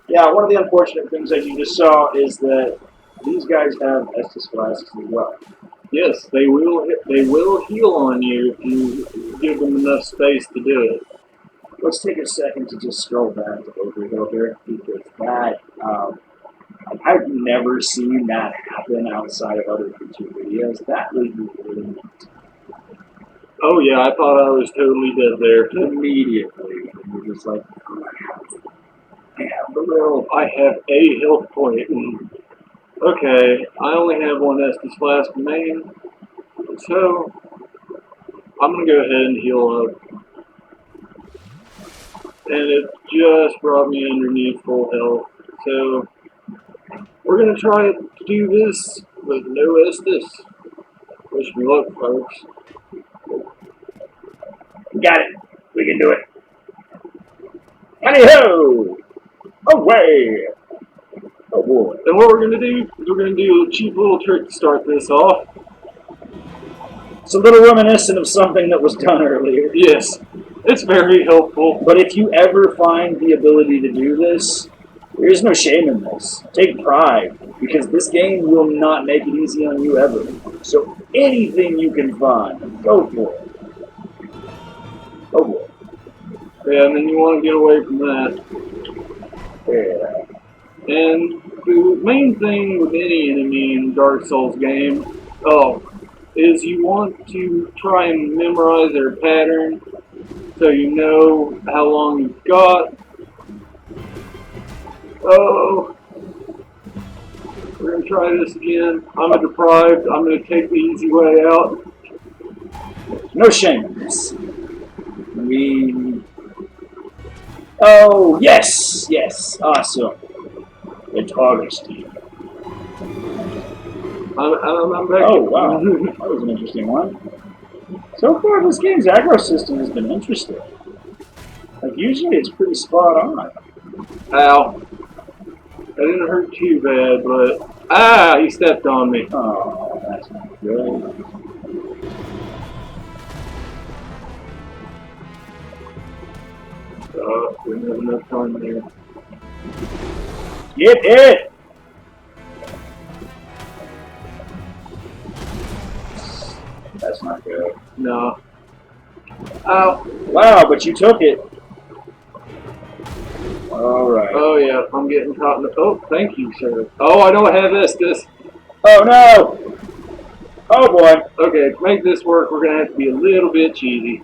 Yeah, one of the unfortunate things that you just saw is that these guys have Estus flasks as well. Yes, they will heal on you if you give them enough space to do it. Let's take a second to just scroll back to Overhill here, because that, I've never seen that happen outside of other YouTube videos. That was really neat. Oh yeah, I thought I was totally dead there. Immediately, you're just like, I have a health point. Okay, I only have one Estus Flask remaining, so I'm gonna go ahead and heal up. And it just brought me underneath full health, so we're gonna try to do this with no Estus. Wish me luck, folks. We got it. We can do it. Howdy-ho! Away! Oh boy. And what we're gonna do is we're gonna do a cheap little trick to start this off. It's a little reminiscent of something that was done earlier. Yes, it's very helpful. But if you ever find the ability to do this, there is no shame in this. Take pride, because this game will not make it easy on you ever. So anything you can find, go for it. Oh boy. Yeah, and then you want to get away from that. Yeah. And the main thing with any enemy in Dark Souls game, is you want to try and memorize their pattern so you know how long you've got. Oh, we're going to try this again. I'm a deprived. I'm going to take the easy way out. No shame in this. Oh, yes! Yes, awesome. It's Augustine. I'm back. Oh, wow. That was an interesting one. So far, this game's aggro system has been interesting. Like, usually it's pretty spot on. Ow. That didn't hurt too bad, but... he stepped on me. Oh, that's not good. We didn't have enough time there. Get it! That's not good. No. Ow. Wow, but you took it. Alright. Oh, yeah, I'm getting caught in the... Oh, thank you, sir. Oh, I don't have Estus. Oh, no! Oh, boy. Okay, to make this work, we're going to have to be a little bit cheesy.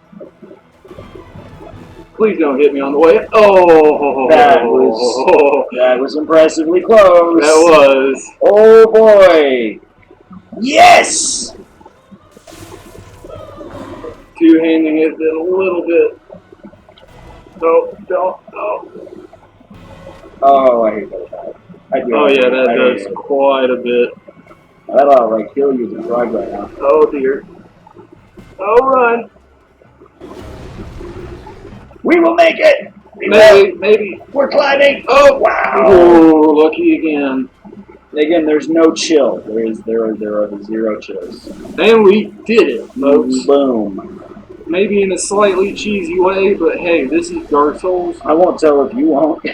Please don't hit me on the way. Oh! That was impressively close. That was. Oh, boy. Yes! Two-handing it a little bit. Oh. Oh, I hate that. I do. Oh, yeah, that does quite a bit. That'll outright kill you to drive right now. Oh, dear. Oh, run. We will make it! We Maybe, will! maybe. We're climbing! Oh, Wow! Oh, lucky again. Again, there's no chill. There are the zero chills. And we did it, folks. Boom. Maybe in a slightly cheesy way, but hey, this is Dark Souls. I won't tell if you won't.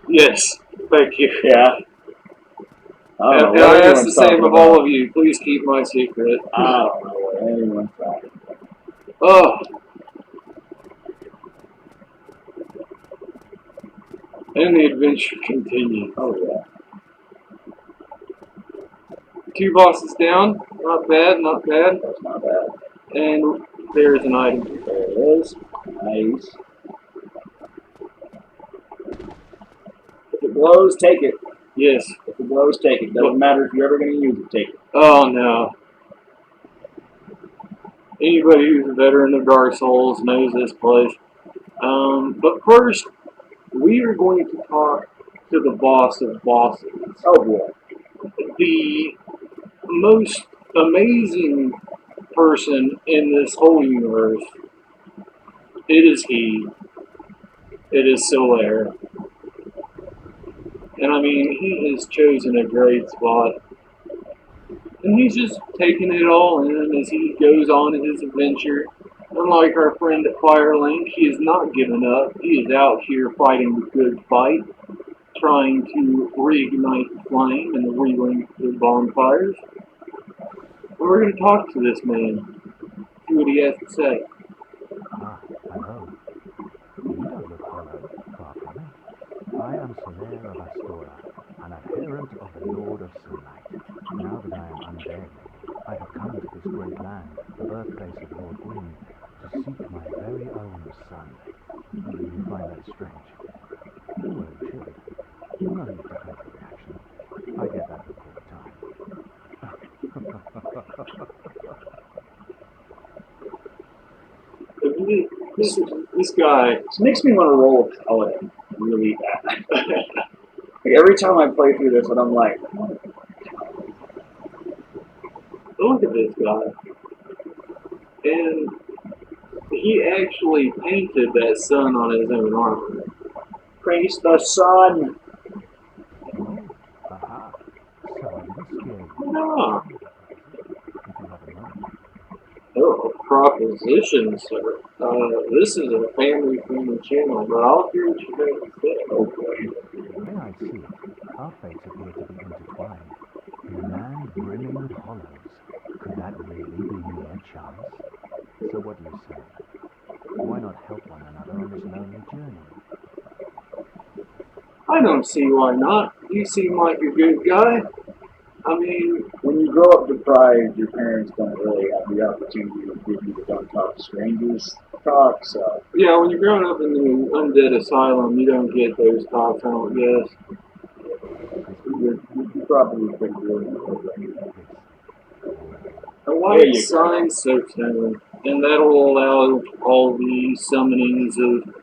Yes, thank you. Yeah. And I ask the same of all of you. Please keep my secret. I don't know what anyone's talking about. Oh. And the adventure continues. Oh, yeah. 2 bosses down. Not bad, not bad. That's not bad. And there's an item. There it is. Nice. If it glows, take it. Yes. If it glows, take it. Doesn't matter if you're ever going to use it, take it. Oh no. Anybody who's a veteran of Dark Souls knows this place. But first, we are going to talk to the boss of bosses. Oh boy. The most amazing person in this whole universe. It is he. It is Solaire. And I mean, he has chosen a great spot. And he's just taking it all in as he goes on in his adventure. Unlike our friend at Firelink, he has not given up. He is out here fighting the good fight, trying to reignite the flame and relink the bonfires. And we're going to talk to this man, see what he has to say. Ah, hello. You don't look hollow, far from it. I am Solaire of Astora, an adherent of the Lord of Sunlight. Now that I am undead, I have come to this great land, the birthplace of Lord Gwyn, to seek my very own son. Do you find that strange? You weren't chilled. No need to fake a reaction. I get that look all the time. This guy. This makes me want to roll a paladin really bad. Like every time I play through this, and I'm like, Look at this guy. And he actually painted that sun on his own armor. praise the sun. Oh, aha. So I didn't scare you. No. If you have a moment. Oh, proposition, sir. This is a family-friendly channel, but I'll hear what you have to say. Oh boy. The way I see it, our fates appear to be intertwined. In a land brimming with hollows, could that really be mere chance? So what do you say? Why not help one another on this lonely journey? I don't see why not. You seem like a good guy. I mean, When you grow up deprived, your parents don't really have the opportunity to give you the don't talk to strangers talk, so yeah, when you're growing up in the undead asylum, you don't get those talks, I don't guess. you're probably pretty good. A white sign soapstone, and that'll allow all the summonings of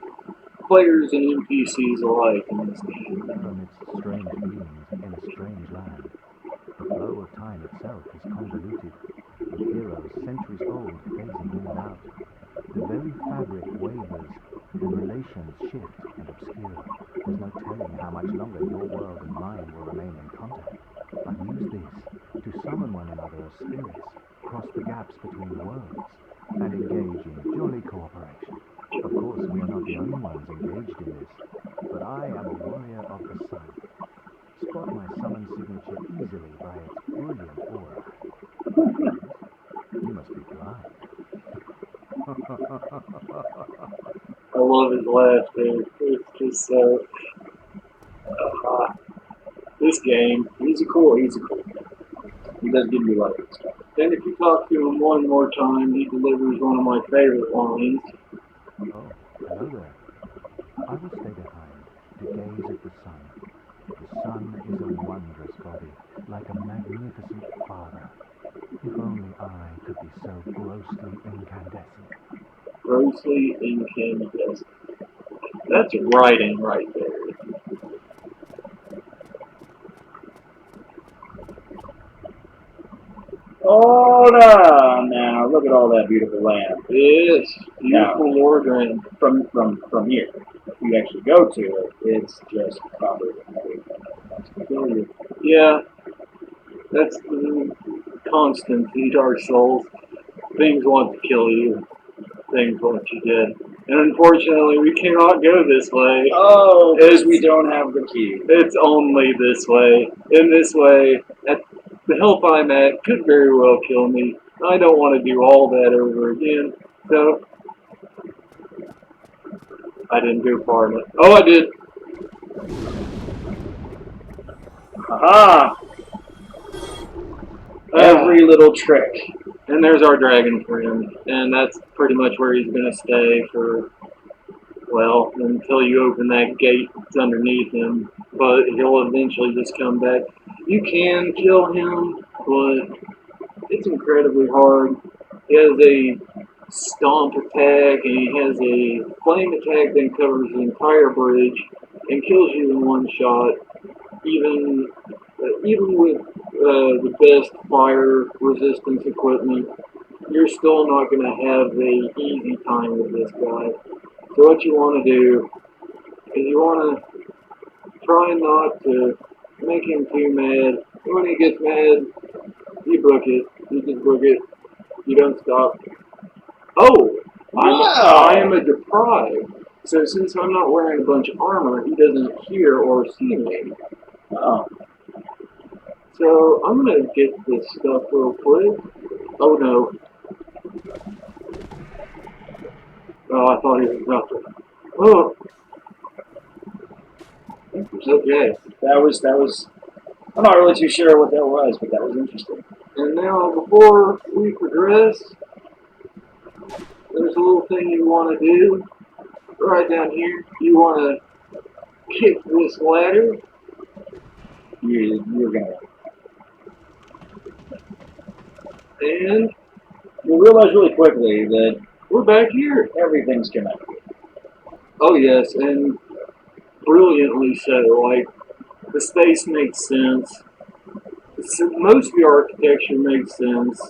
players and NPCs alike in this game. Amidst strange beings in a strange land, the flow of time itself is convoluted, with heroes centuries old phasing in and out. The very fabric wavers, and relations shift and obscure. There's no telling how much longer your world and mine will remain in contact. But use this to summon one another as spirits, cross the gaps between worlds, and engage in jolly cooperation. Of course, we are not the only ones engaged in this, but I am a warrior of the sun. Spot my summon signature easily by its brilliant aura. You must be blind. I love his laugh, dude. It's just so... this game. He's a cool guy. He does give you a lot of good stuff. And if you talk to him one more time, he delivers one of my favorite lines. Oh, hello there. I will stay behind to gaze at the sun. The sun is a wondrous body, like a magnificent father. If only I could be so grossly incandescent. Grossly incandescent. That's writing right there. Hold on now. Look at all that beautiful land. Yes, Now, beautiful Lordran. from here, if you actually go to it, it's just covered in everything that wants to kill you. Yeah, that's the constant in Dark Souls. Things want to kill you. Things want you dead. And unfortunately, we cannot go this way. Oh, because we don't have the key. It's only this way. In this way, at the health I'm at, could very well kill me. I don't want to do all that over again. So, I didn't go far enough. Oh, I did. Aha! Every little trick. And there's our dragon friend. And that's pretty much where he's going to stay for, well, until you open that gate that's underneath him. But he'll eventually just come back. You can kill him, but it's incredibly hard. He has a stomp attack, and he has a flame attack that covers the entire bridge and kills you in one shot. Even with the best fire resistance equipment, you're still not going to have an easy time with this guy. So what you want to do is you want to try not to make him too mad. When he gets mad, you book it. You just book it. You don't stop. Oh! Wow. I am a deprived. So since I'm not wearing a bunch of armor, he doesn't hear or see me. Oh. So I'm gonna get this stuff real quick. Oh no. Oh, I thought he was about to. Oh! Okay. That was. I'm not really too sure what that was, but that was interesting. And now, before we progress, there's a little thing you want to do. Right down here, you want to kick this ladder. You're gonna. And You'll realize really quickly that we're back here. everything's connected. Oh yes, and brilliantly so. Like, the space makes sense. Most of the architecture makes sense.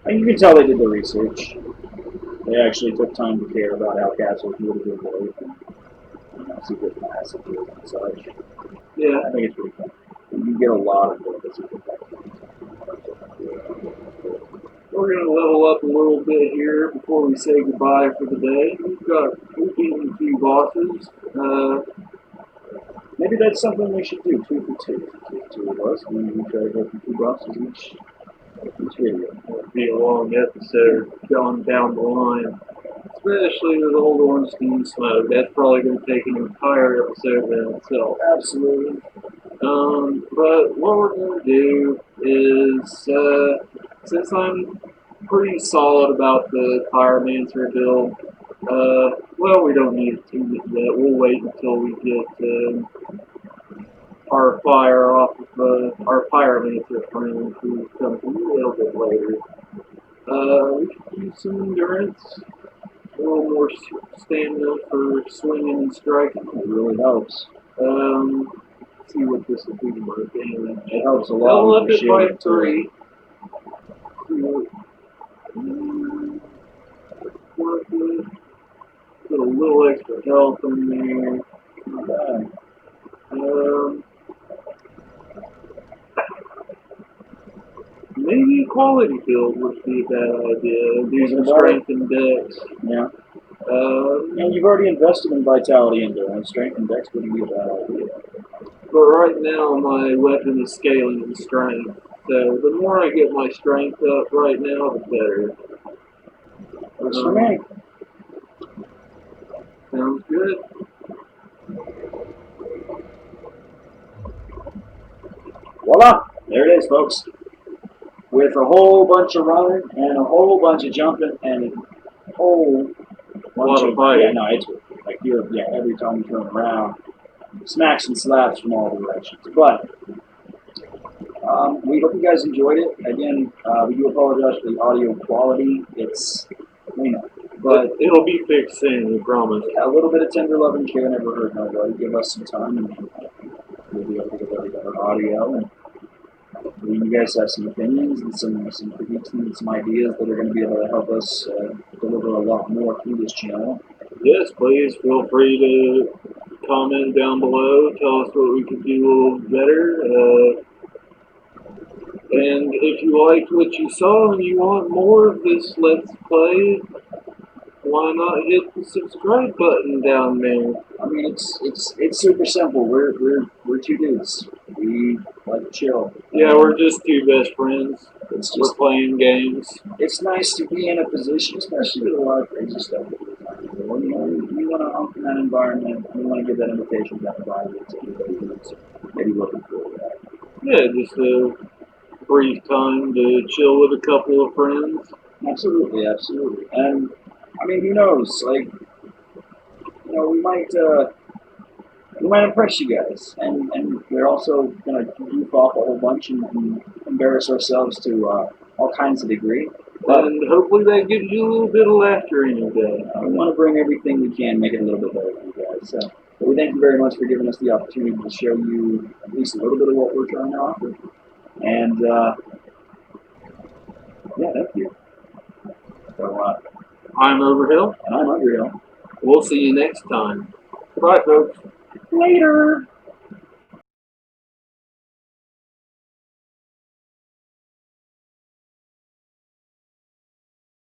And you can tell they did the research. They actually took time to care about how castles would be built and secret passages and such. Yeah. I think it's pretty fun. You get a lot of good secret passages. We're going to level up a little bit here before we say goodbye for the day. We've beaten a few bosses. Maybe that's something we should do, 2 for 2. Two of us, we try to go through 2 bosses each video. It'll be a long episode going down the line. Especially with Old Ornstein Smoke. That's probably going to take an entire episode in itself. Absolutely. But what we're going to do is, since I'm pretty solid about the Pyromancer build, well, we don't need to do that. We'll wait until we get our fire off of our Pyromancer friend who comes a little bit later. We could use some endurance, a little more stamina for swinging and striking. It really helps. Let's see what this will do to my damage. It helps a lot. Level up with it by shielding, 3. Put a little extra health in there. Not bad. Maybe a quality build would be a bad idea. Do some What? strength and dex. Yeah. And you've already invested in vitality and endurance. Strength and dex wouldn't be a bad idea. But right now my weapon is scaling in strength. So the more I get my strength up right now, the better. Works for me. Sounds good. Voila! There it is, folks. With a whole bunch of running and a whole bunch of jumping and a whole bunch of fighting. Yeah, no, it's like every time you turn around, smacks and slaps from all directions. But we hope you guys enjoyed it. Again, we do apologize for the audio quality. It's, But it'll be fixed soon, we promise. a little bit of tender love and care never hurt nobody. Give us some time and we'll be able to get better audio. And You guys have some opinions and some critiques and some ideas that are going to be able to help us deliver a lot more through this channel. Yes, please feel free to comment down below. Tell us what we could do a little better. And if you liked what you saw and you want more of this Let's Play, why not hit the subscribe button down there? I mean, it's super simple. We're two dudes. We like to chill. Yeah, we're just two best friends. It's We're just playing games. it's nice to be in a position, especially with a lot of crazy stuff that we're trying to do. You know, we want to hump in that environment. We want to give that invitation to that environment to everybody who's maybe looking for that. Yeah, just a brief time to chill with a couple of friends. Absolutely, absolutely. And I mean, who knows? Like, you know, we might impress you guys, and we're also gonna goof off a whole bunch and embarrass ourselves to all kinds of degree. But And hopefully that gives you a little bit of laughter in your day. we want to bring everything we can, make it a little bit better for you guys. So, but we thank you very much for giving us the opportunity to show you at least a little bit of what we're trying to offer. And yeah, thank you. So, I'm Overhill. and I'm Underhill. We'll see you next time. Bye, folks. Later.